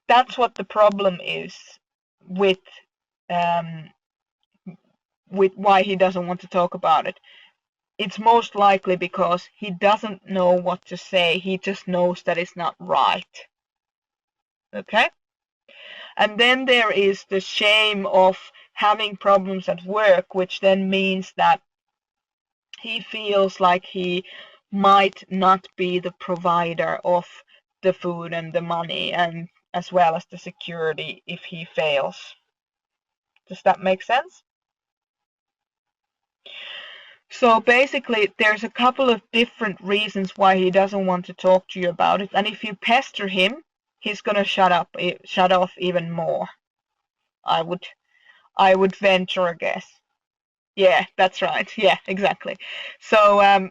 that's what the problem is with why he doesn't want to talk about it. It's most likely because he doesn't know what to say. He just knows that it's not right. Okay? And then there is the shame of having problems at work, which then means that he feels like he might not be the provider of the food and the money, and as well as the security if he fails. Does that make sense? So basically, there's a couple of different reasons why he doesn't want to talk to you about it. And if you pester him, he's gonna shut off even more. I would venture a guess. Yeah, that's right. Yeah, exactly. So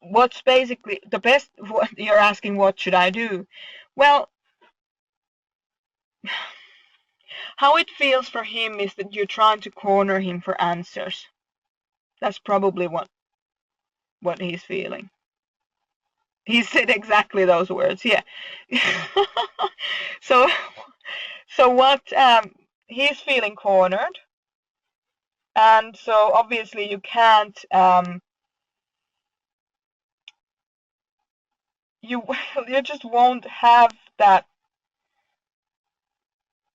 what's basically the best? What you're asking, what should I do? Well, how it feels for him is that you're trying to corner him for answers. That's probably what he's feeling. He said exactly those words. Yeah. so what he's feeling cornered, and so obviously you can't you just won't have that.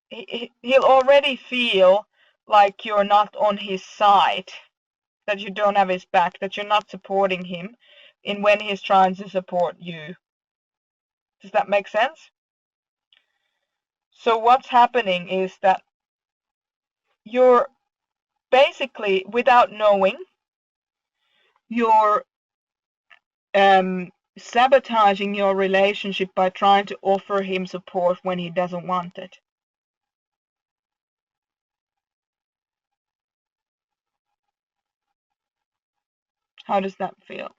He'll already feel like you're not on his side, that you don't have his back, that you're not supporting him in when he's trying to support you. Does that make sense? So what's happening is that you're basically, without knowing, you're sabotaging your relationship by trying to offer him support when he doesn't want it. How does that feel?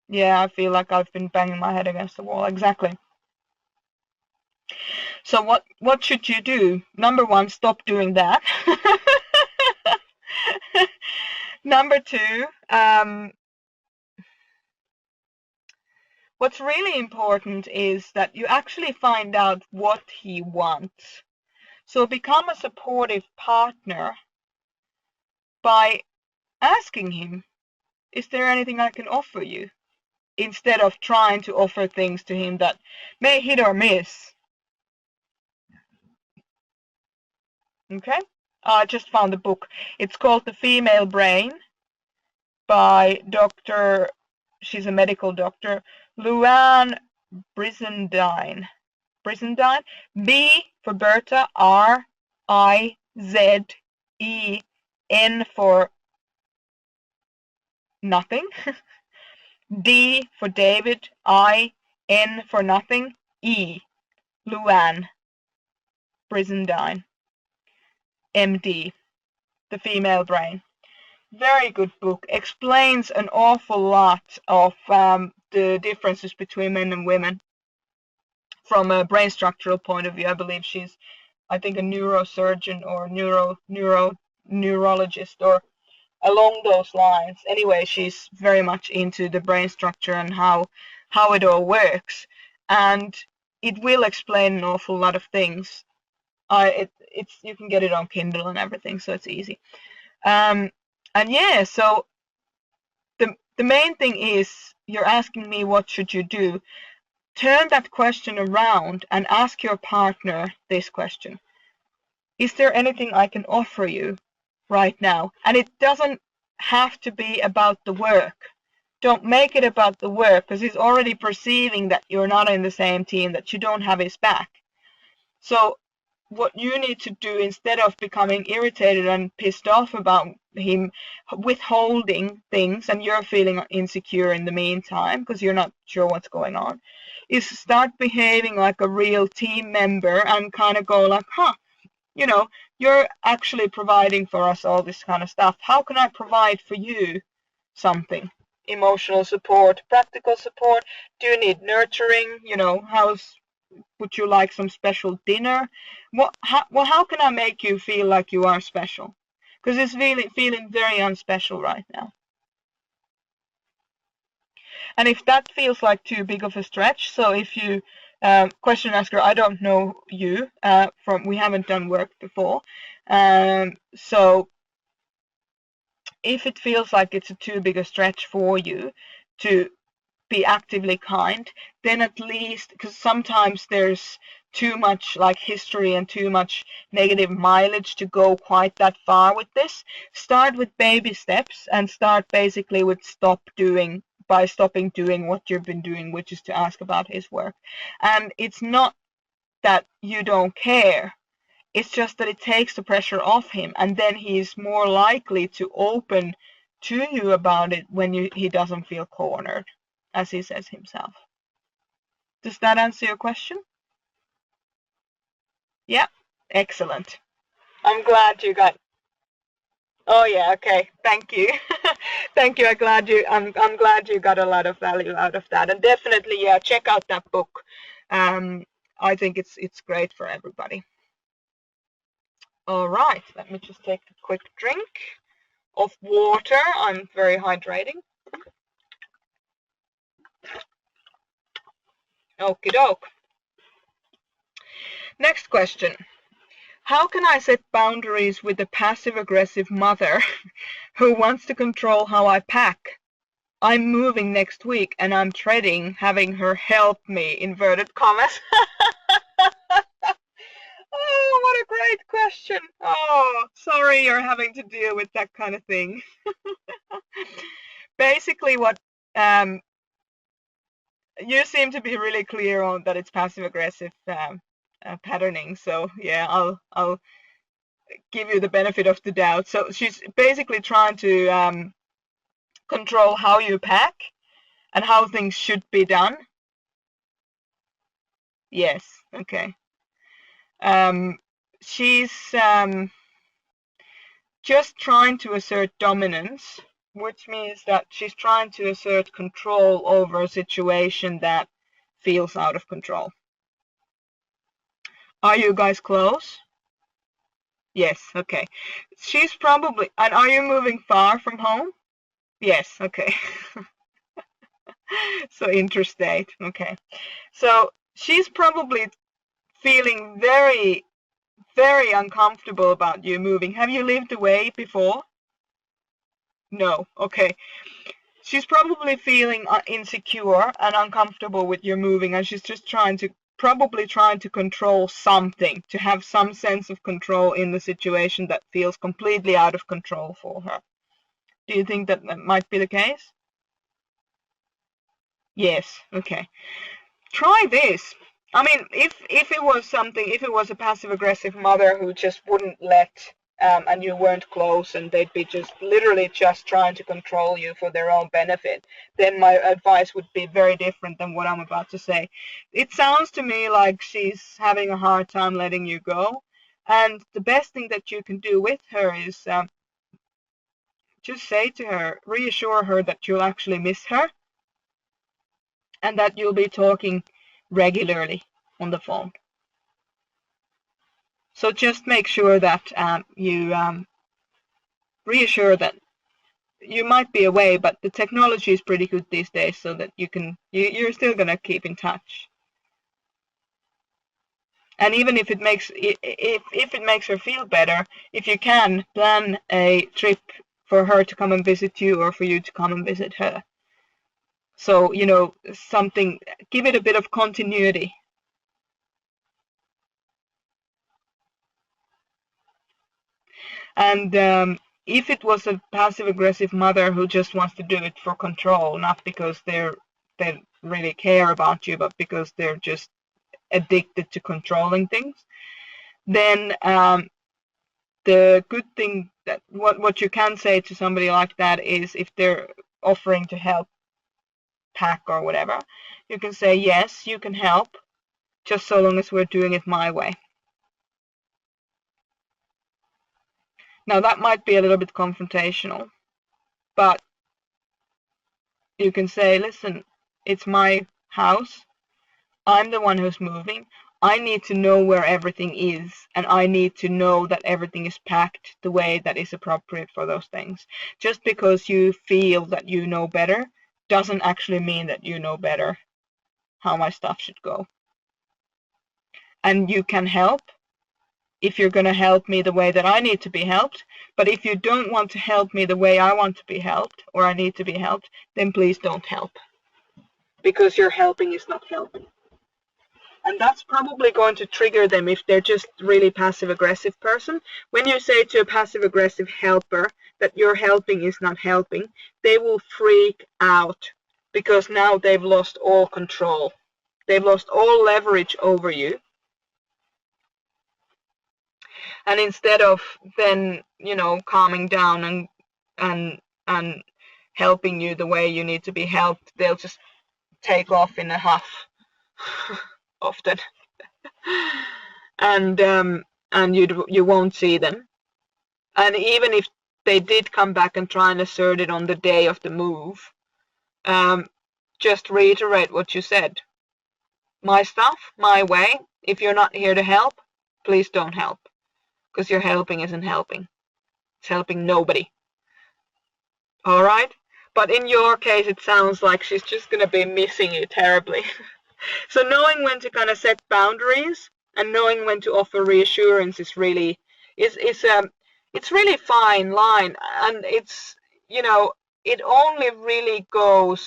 Yeah, I feel like I've been banging my head against the wall. Exactly. So what should you do? Number one, stop doing that. Number two, what's really important is that you actually find out what he wants. So become a supportive partner by asking him, is there anything I can offer you? Instead of trying to offer things to him that may hit or miss. Okay? I just found a book. It's called The Female Brain by Dr. She's a medical doctor, Luann Brizendine. Brizendine? B for Bertha, R, I, Z, E, N for nothing. D for David, I, N for nothing, E. Luann Brizendine, MD, The Female Brain. Very good book. Explains an awful lot of the differences between men and women from a brain structural point of view. I believe she's, I think, a neurosurgeon or neurologist or along those lines. Anyway, she's very much into the brain structure and how it all works, and it will explain an awful lot of things. It's you can get it on Kindle and everything, so it's easy. And yeah, so the main thing is you're asking me what should you do. Turn that question around and ask your partner this question. Is there anything I can offer you right now? And it doesn't have to be about the work. Don't make it about the work, because he's already perceiving that you're not in the same team, that you don't have his back. So what you need to do, instead of becoming irritated and pissed off about him withholding things and you're feeling insecure in the meantime because you're not sure what's going on, is start behaving like a real team member and kind of go like, you know, you're actually providing for us all this kind of stuff. How can I provide for you something? Emotional support, practical support. Do you need nurturing? You know, would you like some special dinner? How can I make you feel like you are special? Because it's really feeling very unspecial right now. And if that feels like too big of a stretch, so if you question asker, I don't know you, we haven't done work before, so if it feels like it's a too big a stretch for you to be actively kind, then at least, because sometimes there's too much like history and too much negative mileage to go quite that far with this, start with baby steps and start basically with stopping doing what you've been doing, which is to ask about his work. And it's not that you don't care, it's just that it takes the pressure off him, and then he's more likely to open to you about it when he doesn't feel cornered, as he says himself. Does that answer your question? Yeah, excellent. I'm glad you got. Oh yeah, okay. Thank you. Thank you. I'm glad you got a lot of value out of that. And definitely, yeah, check out that book. I think it's great for everybody. All right, let me just take a quick drink of water. I'm very hydrating. Okie doke. Next question. How can I set boundaries with a passive-aggressive mother who wants to control how I pack? I'm moving next week and I'm dreading having her help me, inverted commas. Oh, what a great question. Oh, sorry you're having to deal with that kind of thing. Basically, what you seem to be really clear on that it's passive-aggressive patterning. So yeah, I'll give you the benefit of the doubt. So she's basically trying to control how you pack and how things should be done? Yes, okay. She's just trying to assert dominance, which means that she's trying to assert control over a situation that feels out of control. Are you guys close? Yes, okay. She's probably, and are you moving far from home? Yes, okay. So interstate, okay. So she's probably feeling very, very uncomfortable about you moving. Have you lived away before? No, okay. She's probably feeling insecure and uncomfortable with your moving, and she's just probably trying to control something, to have some sense of control in the situation that feels completely out of control for her. Do you think that might be the case? Yes, okay. Try this. I mean, if it was something, if it was a passive-aggressive mother who just wouldn't let, and you weren't close, and they'd be just literally just trying to control you for their own benefit, then my advice would be very different than what I'm about to say. It sounds to me like she's having a hard time letting you go, and the best thing that you can do with her is just say to her, reassure her that you'll actually miss her, and that you'll be talking regularly on the phone. So just make sure that you reassure that you might be away, but the technology is pretty good these days, so that you're still gonna keep in touch. And even if it makes her feel better, if you can plan a trip for her to come and visit you, or for you to come and visit her. So, you know, something, give it a bit of continuity. And if it was a passive-aggressive mother who just wants to do it for control, not because they really care about you, but because they're just addicted to controlling things, then the good thing that what you can say to somebody like that is, if they're offering to help pack or whatever, you can say, yes, you can help, just so long as we're doing it my way. Now that might be a little bit confrontational, but you can say, listen, it's my house, I'm the one who's moving, I need to know where everything is, and I need to know that everything is packed the way that is appropriate for those things. Just because you feel that you know better doesn't actually mean that you know better how my stuff should go. And you can help if you're going to help me the way that I need to be helped. But if you don't want to help me the way I want to be helped, or I need to be helped, then please don't help. Because your helping is not helping. And that's probably going to trigger them if they're just really passive-aggressive person. When you say to a passive-aggressive helper that your helping is not helping, they will freak out, because now they've lost all control. They've lost all leverage over you. And instead of then, you know, calming down and helping you the way you need to be helped, they'll just take off in a huff often. And you won't see them. And even if they did come back and try and assert it on the day of the move, just reiterate what you said. My stuff, my way. If you're not here to help, please don't help. Because your helping isn't helping. It's helping nobody. All right? But in your case, it sounds like she's just going to be missing you terribly. So knowing when to kind of set boundaries and knowing when to offer reassurance is really, it's really fine line. And it's, you know, it only really all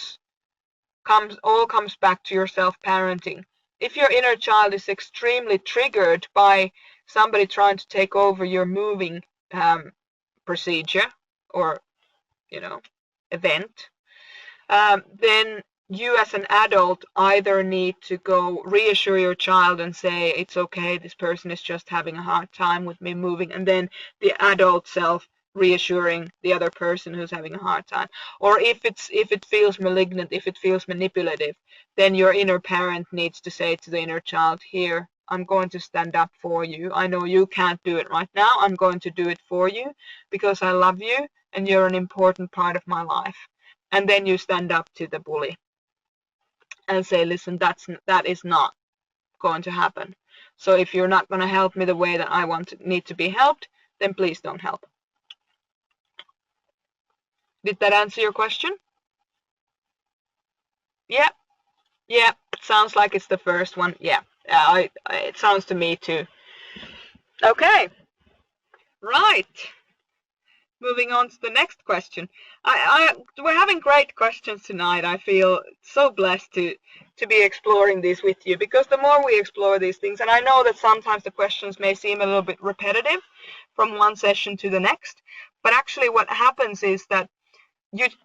comes back to your self-parenting. If your inner child is extremely triggered by somebody trying to take over your moving procedure or, you know, event, then you as an adult either need to go reassure your child and say, it's okay, this person is just having a hard time with me moving, and then the adult self reassuring the other person who's having a hard time. Or if it feels malignant, if it feels manipulative, then your inner parent needs to say to the inner child, here, I'm going to stand up for you. I know you can't do it right now. I'm going to do it for you because I love you and you're an important part of my life. And then you stand up to the bully and say, listen, that is not going to happen. So if you're not going to help me the way that I need to be helped, then please don't help. Did that answer your question? Yeah, yeah, it sounds like it's the first one. Yeah, it sounds to me too. Okay, right. Moving on to the next question. We're having great questions tonight. I feel so blessed to be exploring these with you, because the more we explore these things, and I know that sometimes the questions may seem a little bit repetitive from one session to the next, but actually what happens is that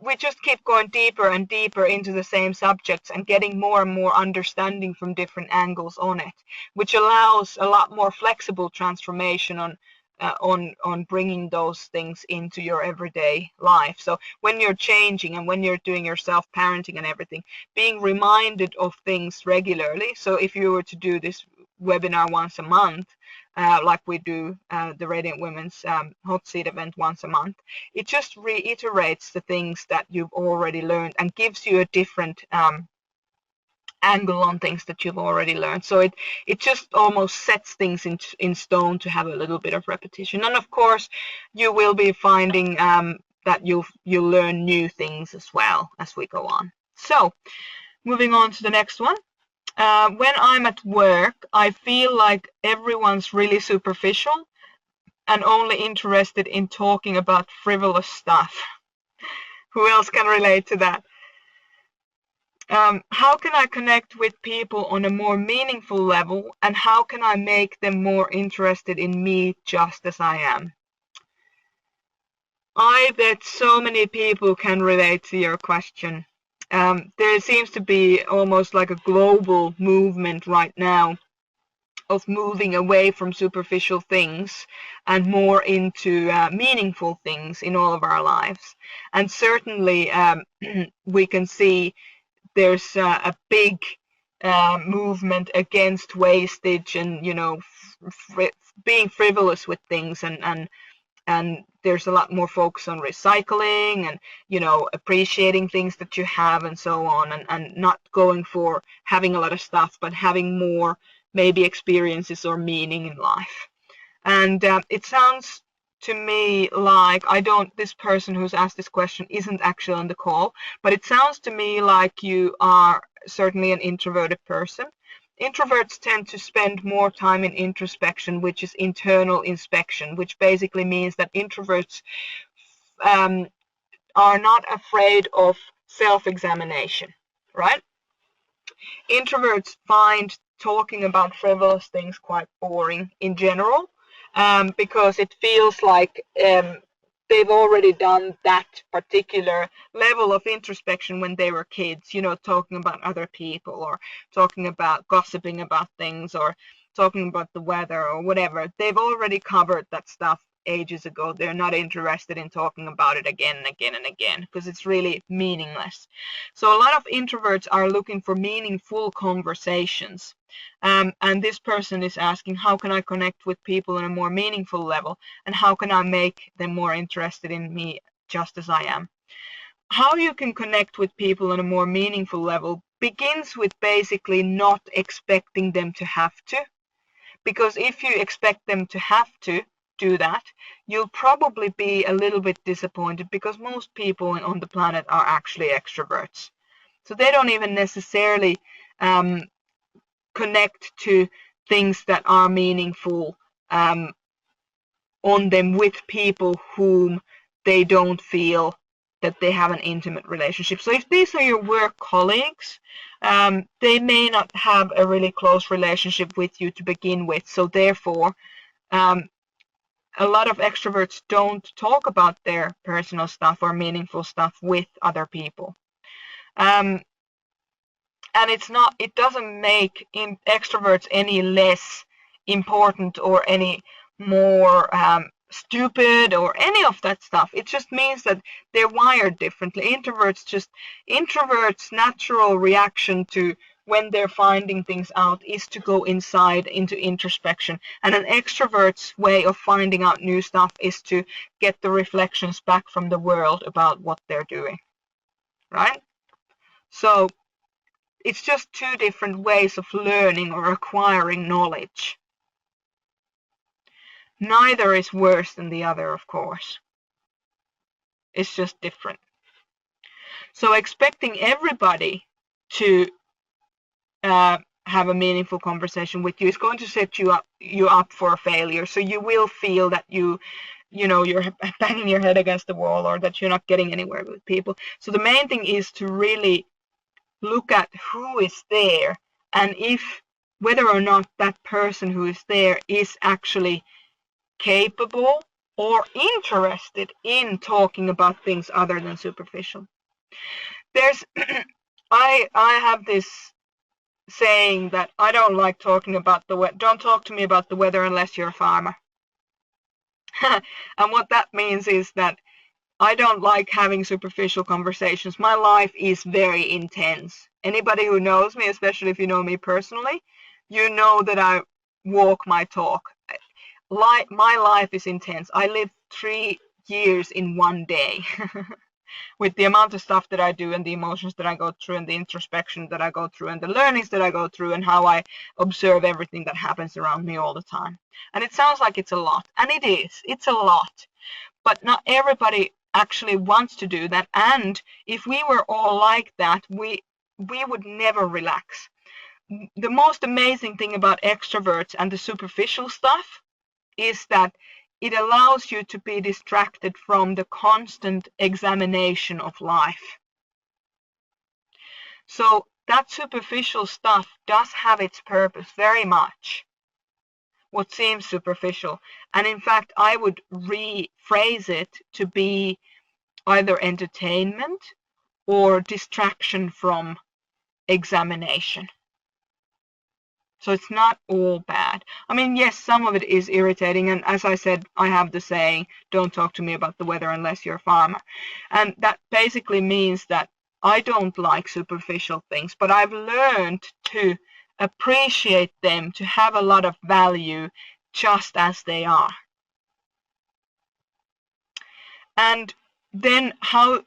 we just keep going deeper and deeper into the same subjects and getting more and more understanding from different angles on it, which allows a lot more flexible transformation on bringing those things into your everyday life. So when you're changing and when you're doing your self-parenting and everything, being reminded of things regularly. So if you were to do this webinar once a month, like we do the Radiant Women's Hotseat event once a month, it just reiterates the things that you've already learned and gives you a different angle on things that you've already learned. So it just almost sets things in stone to have a little bit of repetition. And of course, you will be finding that you'll learn new things as well as we go on. So moving on to the next one. When I'm at work, I feel like everyone's really superficial and only interested in talking about frivolous stuff. Who else can relate to that? How can I connect with people on a more meaningful level, and how can I make them more interested in me just as I am? I bet so many people can relate to your question. There seems to be almost like a global movement right now of moving away from superficial things and more into meaningful things in all of our lives. And certainly we can see there's a big movement against wastage and, you know, being frivolous with things, and there's a lot more focus on recycling and, you know, appreciating things that you have and so on, and not going for having a lot of stuff, but having more maybe experiences or meaning in life. And it sounds to me like this person who's asked this question isn't actually on the call, but it sounds to me like you are certainly an introverted person. Introverts tend to spend more time in introspection, which is internal inspection, which basically means that introverts are not afraid of self-examination, right? Introverts find talking about frivolous things quite boring in general, because it feels like they've already done that particular level of introspection when they were kids, you know, talking about other people or talking about gossiping about things or talking about the weather or whatever. They've already covered that stuff ages ago. They're not interested in talking about it again and again and again because it's really meaningless. So a lot of introverts are looking for meaningful conversations. And this person is asking, how can I connect with people on a more meaningful level, and how can I make them more interested in me just as I am? How you can connect with people on a more meaningful level begins with basically not expecting them to have to. Because if you expect them to have to do that, you'll probably be a little bit disappointed, because most people on the planet are actually extroverts. So they don't even necessarily connect to things that are meaningful on them with people whom they don't feel that they have an intimate relationship. So if these are your work colleagues, they may not have a really close relationship with you to begin with. So therefore, a lot of extroverts don't talk about their personal stuff or meaningful stuff with other people. And it doesn't make extroverts any less important or any more stupid or any of that stuff. It just means that they're wired differently. Introverts' natural reaction to when they're finding things out is to go inside into introspection. And an extrovert's way of finding out new stuff is to get the reflections back from the world about what they're doing, right? So it's just two different ways of learning or acquiring knowledge. Neither is worse than the other, of course. It's just different. So expecting everybody to have a meaningful conversation with you is going to set you up for a failure. So you will feel that you're banging your head against the wall, or that you're not getting anywhere with people. So the main thing is to really look at who is there, and whether or not that person who is there is actually capable or interested in talking about things other than superficial. There's I have this saying that I don't like talking about don't talk to me about the weather unless you're a farmer. And what that means is that I don't like having superficial conversations. My life is very intense. Anybody who knows me, especially if you know me personally, you know that I walk my talk. My life is intense. I live 3 years in one day. With the amount of stuff that I do, and the emotions that I go through, and the introspection that I go through, and the learnings that I go through, and how I observe everything that happens around me all the time. And it sounds like it's a lot, and it is. It's a lot. But not everybody actually wants to do that. And if we were all like that, we would never relax. The most amazing thing about extroverts and the superficial stuff is that it allows you to be distracted from the constant examination of life. So that superficial stuff does have its purpose very much, what seems superficial. And in fact, I would rephrase it to be either entertainment or distraction from examination. So it's not all bad. I mean, yes, some of it is irritating. And as I said, I have the saying, don't talk to me about the weather unless you're a farmer. And that basically means that I don't like superficial things, but I've learned to appreciate them, to have a lot of value just as they are. And then how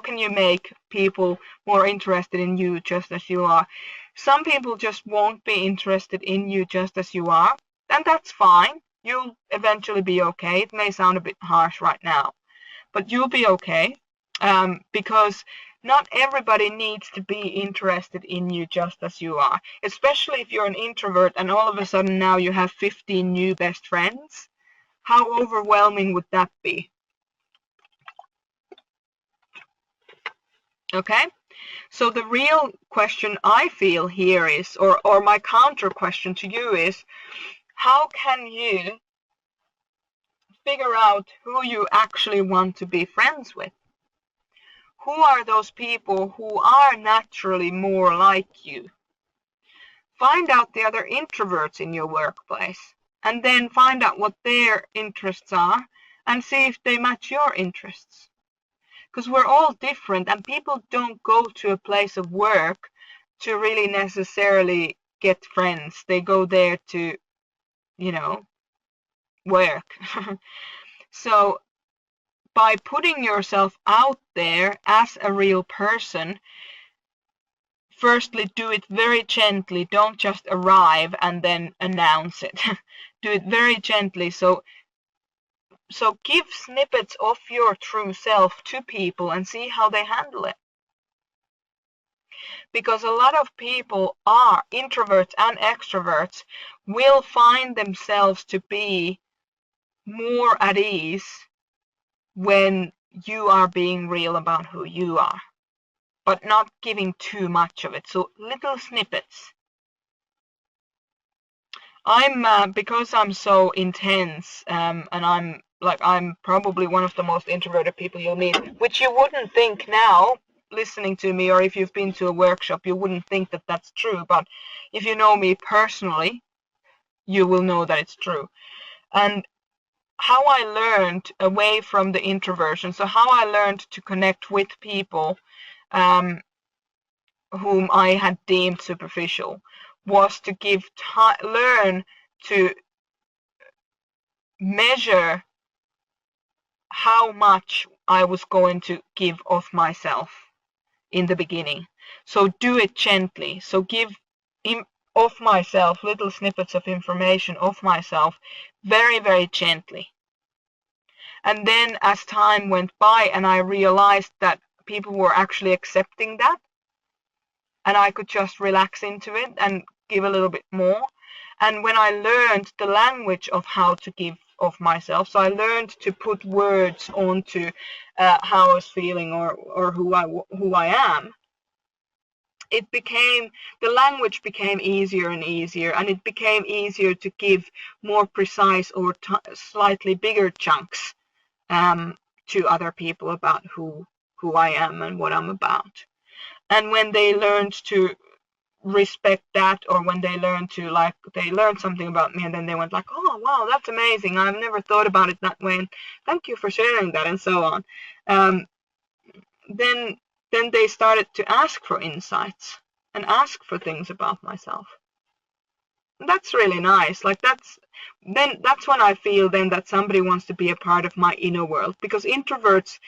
can you make people more interested in you just as you are? Some people just won't be interested in you just as you are, and that's fine. You'll eventually be okay. It may sound a bit harsh right now, but you'll be okay, because not everybody needs to be interested in you just as you are, especially if you're an introvert and all of a sudden now you have 15 new best friends. How overwhelming would that be? Okay? So the real question I feel here is, or my counter question to you is, how can you figure out who you actually want to be friends with? Who are those people who are naturally more like you? Find out the other introverts in your workplace, and then find out what their interests are and see if they match your interests. Because we're all different, and people don't go to a place of work to really necessarily get friends. They go there to, work. So by putting yourself out there as a real person, firstly, do it very gently. Don't just arrive and then announce it. Do it very gently. So give snippets of your true self to people and see how they handle it. Because a lot of people are introverts and extroverts, will find themselves to be more at ease when you are being real about who you are, but not giving too much of it. So little snippets. Because I'm so intense, and I'm probably one of the most introverted people you'll meet, which you wouldn't think now, listening to me, or if you've been to a workshop, you wouldn't think that that's true. But if you know me personally, you will know that it's true. And how I learned away from the introversion, so how I learned to connect with people whom I had deemed superficial, was to learn to measure how much I was going to give of myself in the beginning. So do it gently. So give of myself little snippets of information of myself very, very gently. And then as time went by and I realized that people were actually accepting that, and I could just relax into it and give a little bit more. And when I learned the language of how to give of myself, so I learned to put words onto how I was feeling or who I am, the language became easier and easier, and it became easier to give more precise or slightly bigger chunks to other people about who I am and what I'm about. And when they learned to respect that, or when they learned something about me and then they went like, oh wow, that's amazing, I've never thought about it that way, and thank you for sharing that, and so on, then they started to ask for insights and ask for things about myself. And that's really nice. Like that's when I feel then that somebody wants to be a part of my inner world, because introverts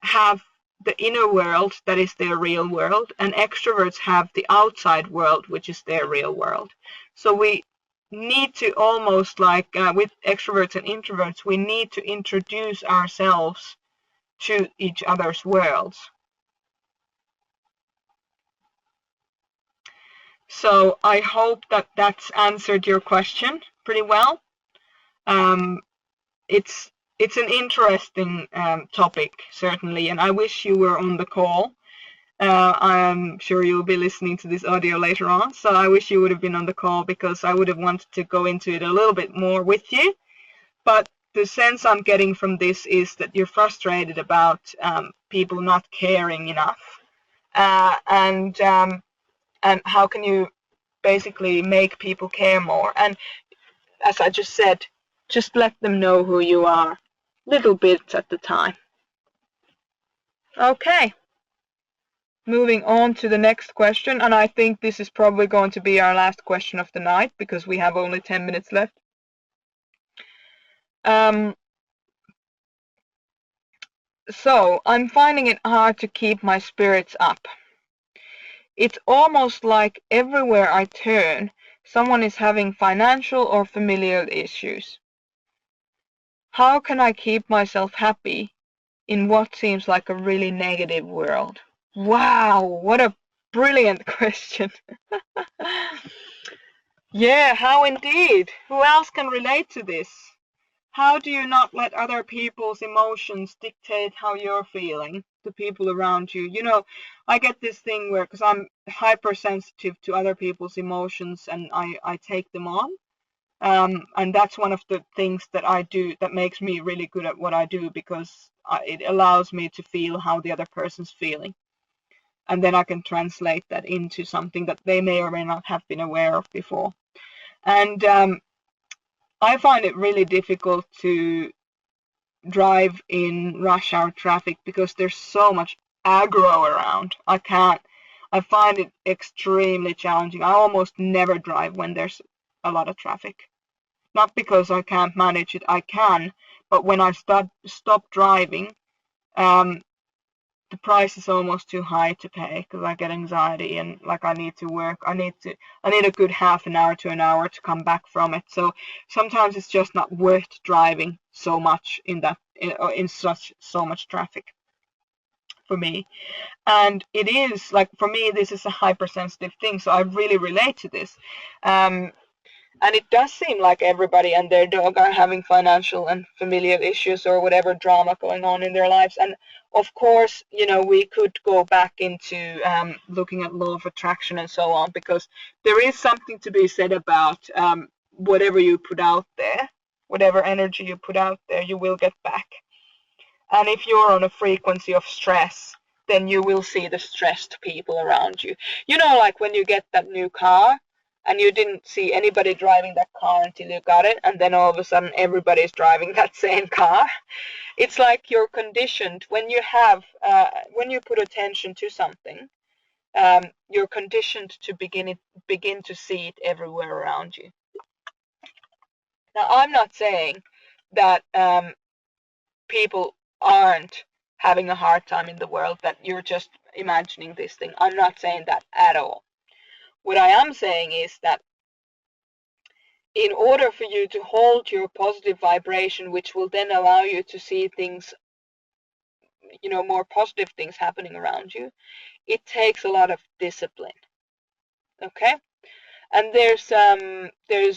have the inner world that is their real world, and extroverts have the outside world, which is their real world. So we need to almost like with extroverts and introverts, we need to introduce ourselves to each other's worlds. So I hope that that's answered your question pretty well. It's an interesting topic, certainly, and I wish you were on the call. I'm sure you'll be listening to this audio later on, so I wish you would have been on the call, because I would have wanted to go into it a little bit more with you. But the sense I'm getting from this is that you're frustrated about people not caring enough, and how can you basically make people care more. And as I just said, just let them know who you are, little bits at the time. Okay. Moving on to the next question, and I think this is probably going to be our last question of the night, because we have only 10 minutes left. So, I'm finding it hard to keep my spirits up. It's almost like everywhere I turn, someone is having financial or familial issues. How can I keep myself happy in what seems like a really negative world? Wow, what a brilliant question. Yeah, how indeed? Who else can relate to this? How do you not let other people's emotions dictate how you're feeling, the people around you? You know, I get this thing where, because I'm hypersensitive to other people's emotions, and I take them on. And that's one of the things that I do that makes me really good at what I do, because it allows me to feel how the other person's feeling. And then I can translate that into something that they may or may not have been aware of before. And I find it really difficult to drive in rush hour traffic, because there's so much aggro around. I find it extremely challenging. I almost never drive when there's a lot of traffic. Not because I can't manage it, I can, but when I stop driving, the price is almost too high to pay, because I get anxiety, and like I need to work. I need a good half an hour to an hour to come back from it. So sometimes it's just not worth driving so much in so much traffic for me. And it is like, for me, this is a hypersensitive thing, so I really relate to this. And it does seem like everybody and their dog are having financial and familial issues or whatever drama going on in their lives. And of course, you know, we could go back into looking at law of attraction and so on, because there is something to be said about whatever you put out there, whatever energy you put out there, you will get back. And if you're on a frequency of stress, then you will see the stressed people around you. You know, like when you get that new car, and you didn't see anybody driving that car until you got it, and then all of a sudden everybody's driving that same car. It's like you're conditioned when you have when you put attention to something, you're conditioned to begin to see it everywhere around you. Now, I'm not saying that people aren't having a hard time in the world, that you're just imagining this thing. I'm not saying that at all. What I am saying is that in order for you to hold your positive vibration, which will then allow you to see things, more positive things happening around you, it takes a lot of discipline. Okay? And there's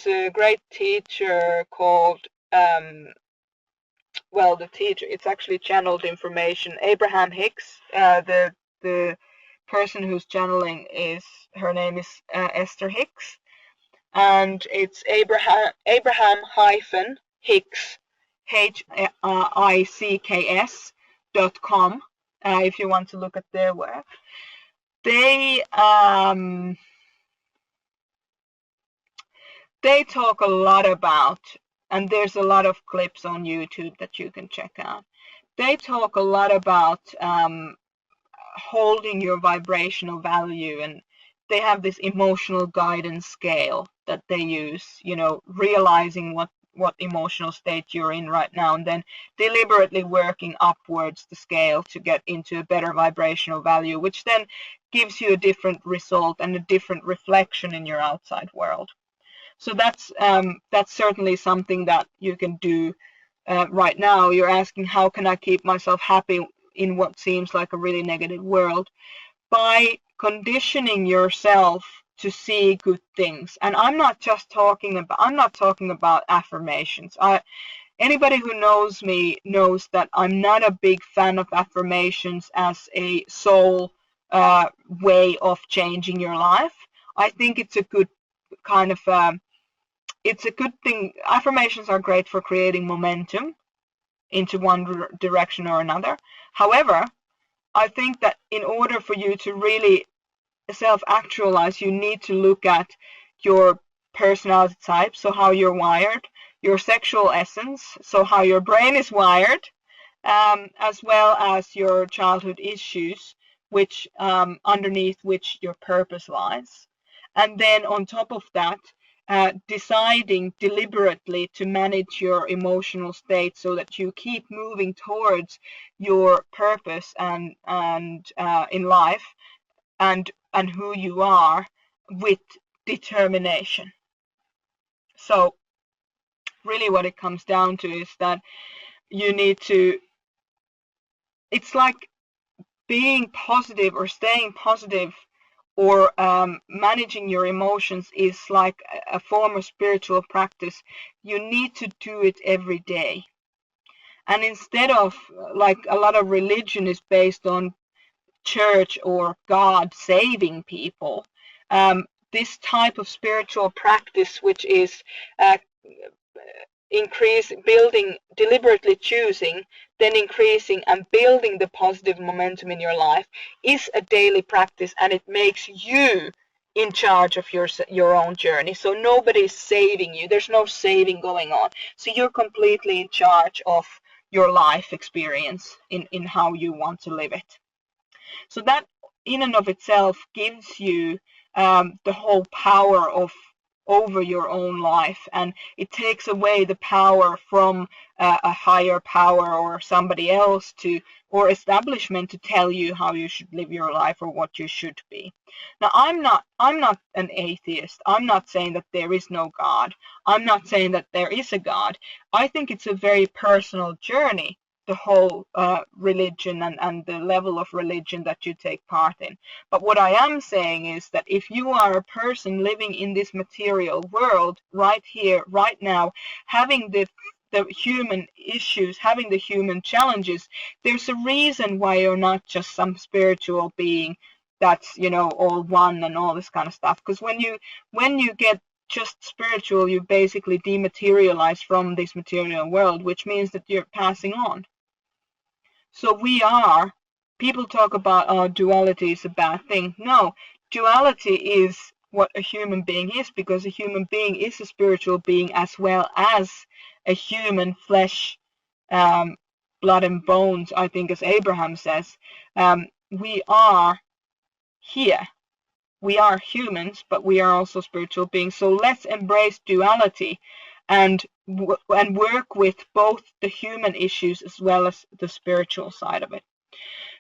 a great teacher called the teacher, it's actually channeled information, Abraham Hicks. The person who's channeling her name is Esther Hicks, and it's Abraham hyphen Hicks, HICKS.com. If you want to look at their work, they talk a lot about, and there's a lot of clips on YouTube that you can check out. They talk a lot about holding your vibrational value, and they have this emotional guidance scale that they use, realizing what emotional state you're in right now, and then deliberately working upwards the scale to get into a better vibrational value, which then gives you a different result and a different reflection in your outside world. So that's certainly something that you can do right now. You're asking, how can I keep myself happy in what seems like a really negative world? By conditioning yourself to see good things. And I'm not talking about affirmations. Anybody who knows me knows that I'm not a big fan of affirmations as a sole way of changing your life. I think it's a good kind of it's a good thing. Affirmations are great for creating momentum into one direction or another. However, I think that in order for you to really self-actualize, you need to look at your personality type, so how you're wired, your sexual essence, so how your brain is wired, as well as your childhood issues, which underneath which your purpose lies. And then on top of that, deciding deliberately to manage your emotional state so that you keep moving towards your purpose and in life and who you are with determination. So really what it comes down to is that you need to, it's like being positive or staying positive or managing your emotions is like a form of spiritual practice. You need to do it every day. And instead of, like, a lot of religion is based on church or God saving people, this type of spiritual practice, which is building, deliberately choosing, then increasing and building the positive momentum in your life, is a daily practice, and it makes you in charge of your own journey. So nobody's saving you. There's no saving going on. So you're completely in charge of your life experience in how you want to live it. So that in and of itself gives you the whole power over your own life, and it takes away the power from a higher power or somebody else or establishment to tell you how you should live your life or what you should be. Now, I'm not an atheist. I'm not saying that there is no God. I'm not saying that there is a God. I think it's a very personal journey, the whole religion and the level of religion that you take part in. But what I am saying is that if you are a person living in this material world right here, right now, having the human issues, having the human challenges, there's a reason why you're not just some spiritual being that's, all one and all this kind of stuff. Because when you get just spiritual, you basically dematerialize from this material world, which means that you're passing on. So people talk about, duality is a bad thing. No, duality is what a human being is, because a human being is a spiritual being as well as a human flesh, blood and bones, I think, as Abraham says. We are here. We are humans, but we are also spiritual beings. So let's embrace duality and work with both the human issues as well as the spiritual side of it.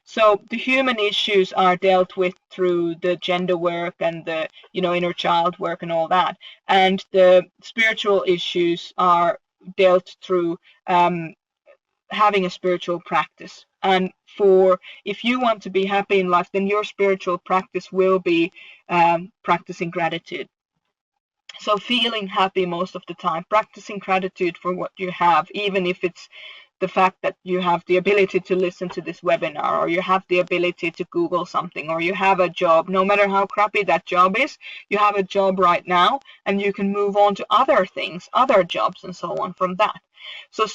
So the human issues are dealt with through the gender work and the inner child work and all that, and the spiritual issues are dealt through having a spiritual practice. And if you want to be happy in life, then your spiritual practice will be practicing gratitude. So feeling happy most of the time, practicing gratitude for what you have, even if it's the fact that you have the ability to listen to this webinar, or you have the ability to Google something, or you have a job. No matter how crappy that job is, you have a job right now, and you can move on to other things, other jobs, and so on from that. So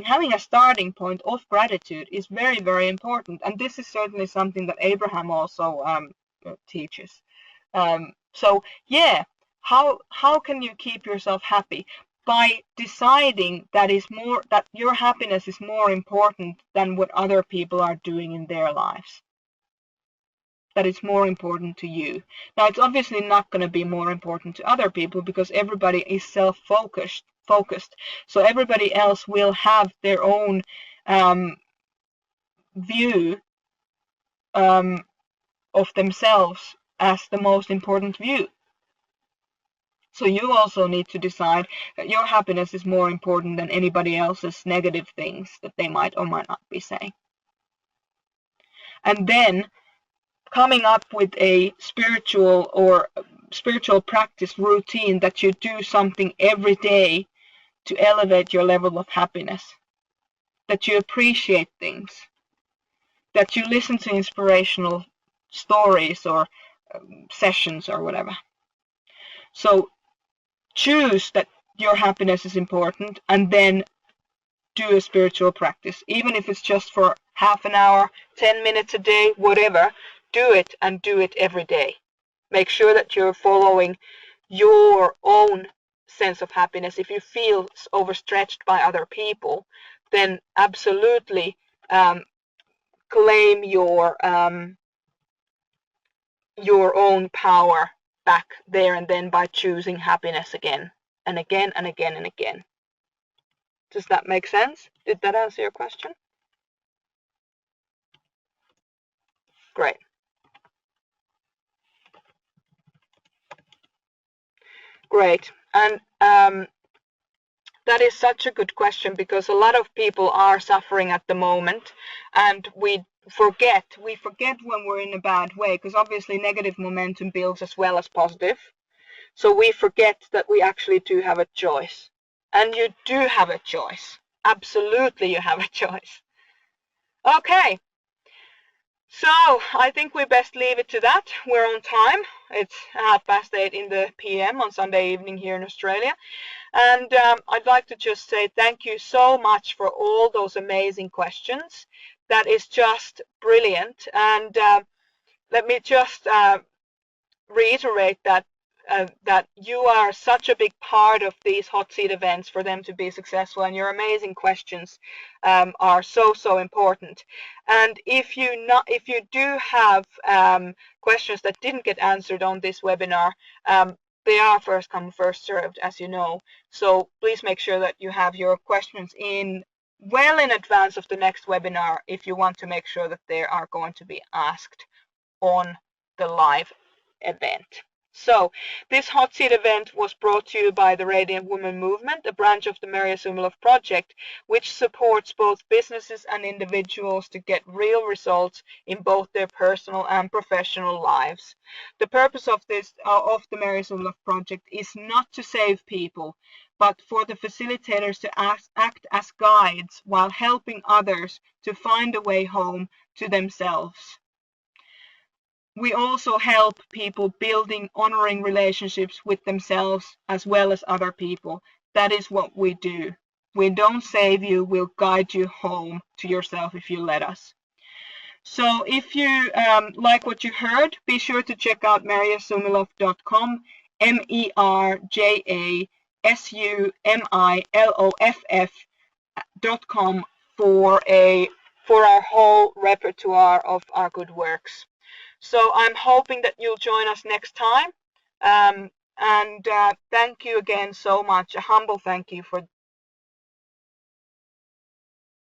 having a starting point of gratitude is very, very important. And this is certainly something that Abraham also teaches. So yeah, how can you keep yourself happy? By deciding that your happiness is more important than what other people are doing in their lives. That it's more important to you. Now, it's obviously not going to be more important to other people, because everybody is self-focused. So everybody else will have their own view of themselves as the most important view. So you also need to decide that your happiness is more important than anybody else's negative things that they might or might not be saying. And then coming up with a spiritual practice routine that you do something every day to elevate your level of happiness, that you appreciate things, that you listen to inspirational stories or sessions or whatever. So choose that your happiness is important, and then do a spiritual practice, even if it's just for half an hour, 10 minutes a day, whatever. Do it, and do it every day. Make sure that you're following your own sense of happiness. If you feel overstretched by other people, then absolutely claim your own power back there and then by choosing happiness again and again and again and again. Does that make sense? Did that answer your question? Great. Great. And that is such a good question, because a lot of people are suffering at the moment, and we forget when we're in a bad way, because obviously negative momentum builds as well as positive. So we forget that we actually do have a choice. And you do have a choice. Absolutely, you have a choice. Okay. So I think we best leave it to that. We're on time. It's 8:30 p.m. on Sunday evening here in Australia. And I'd like to just say thank you so much for all those amazing questions. That is just brilliant. And let me just reiterate that you are such a big part of these hot seat events for them to be successful, and your amazing questions are so important. And if you do have questions that didn't get answered on this webinar, they are first come first served, as you know. So please make sure that you have your questions well in advance of the next webinar if you want to make sure that they are going to be asked on the live event. So this hot seat event was brought to you by the Radiant Women Movement, a branch of the Maria Sumiloff Project, which supports both businesses and individuals to get real results in both their personal and professional lives. The purpose of the Maria Sumiloff Project is not to save people, but for the facilitators to act as guides while helping others to find a way home to themselves. We also help people building honoring relationships with themselves as well as other people. That is what we do. We don't save you, we'll guide you home to yourself if you let us. So if you like what you heard, be sure to check out merjasumiloff.com, merjasumiloff.com for our whole repertoire of our good works. So I'm hoping that you'll join us next time. And thank you again so much. A humble thank you for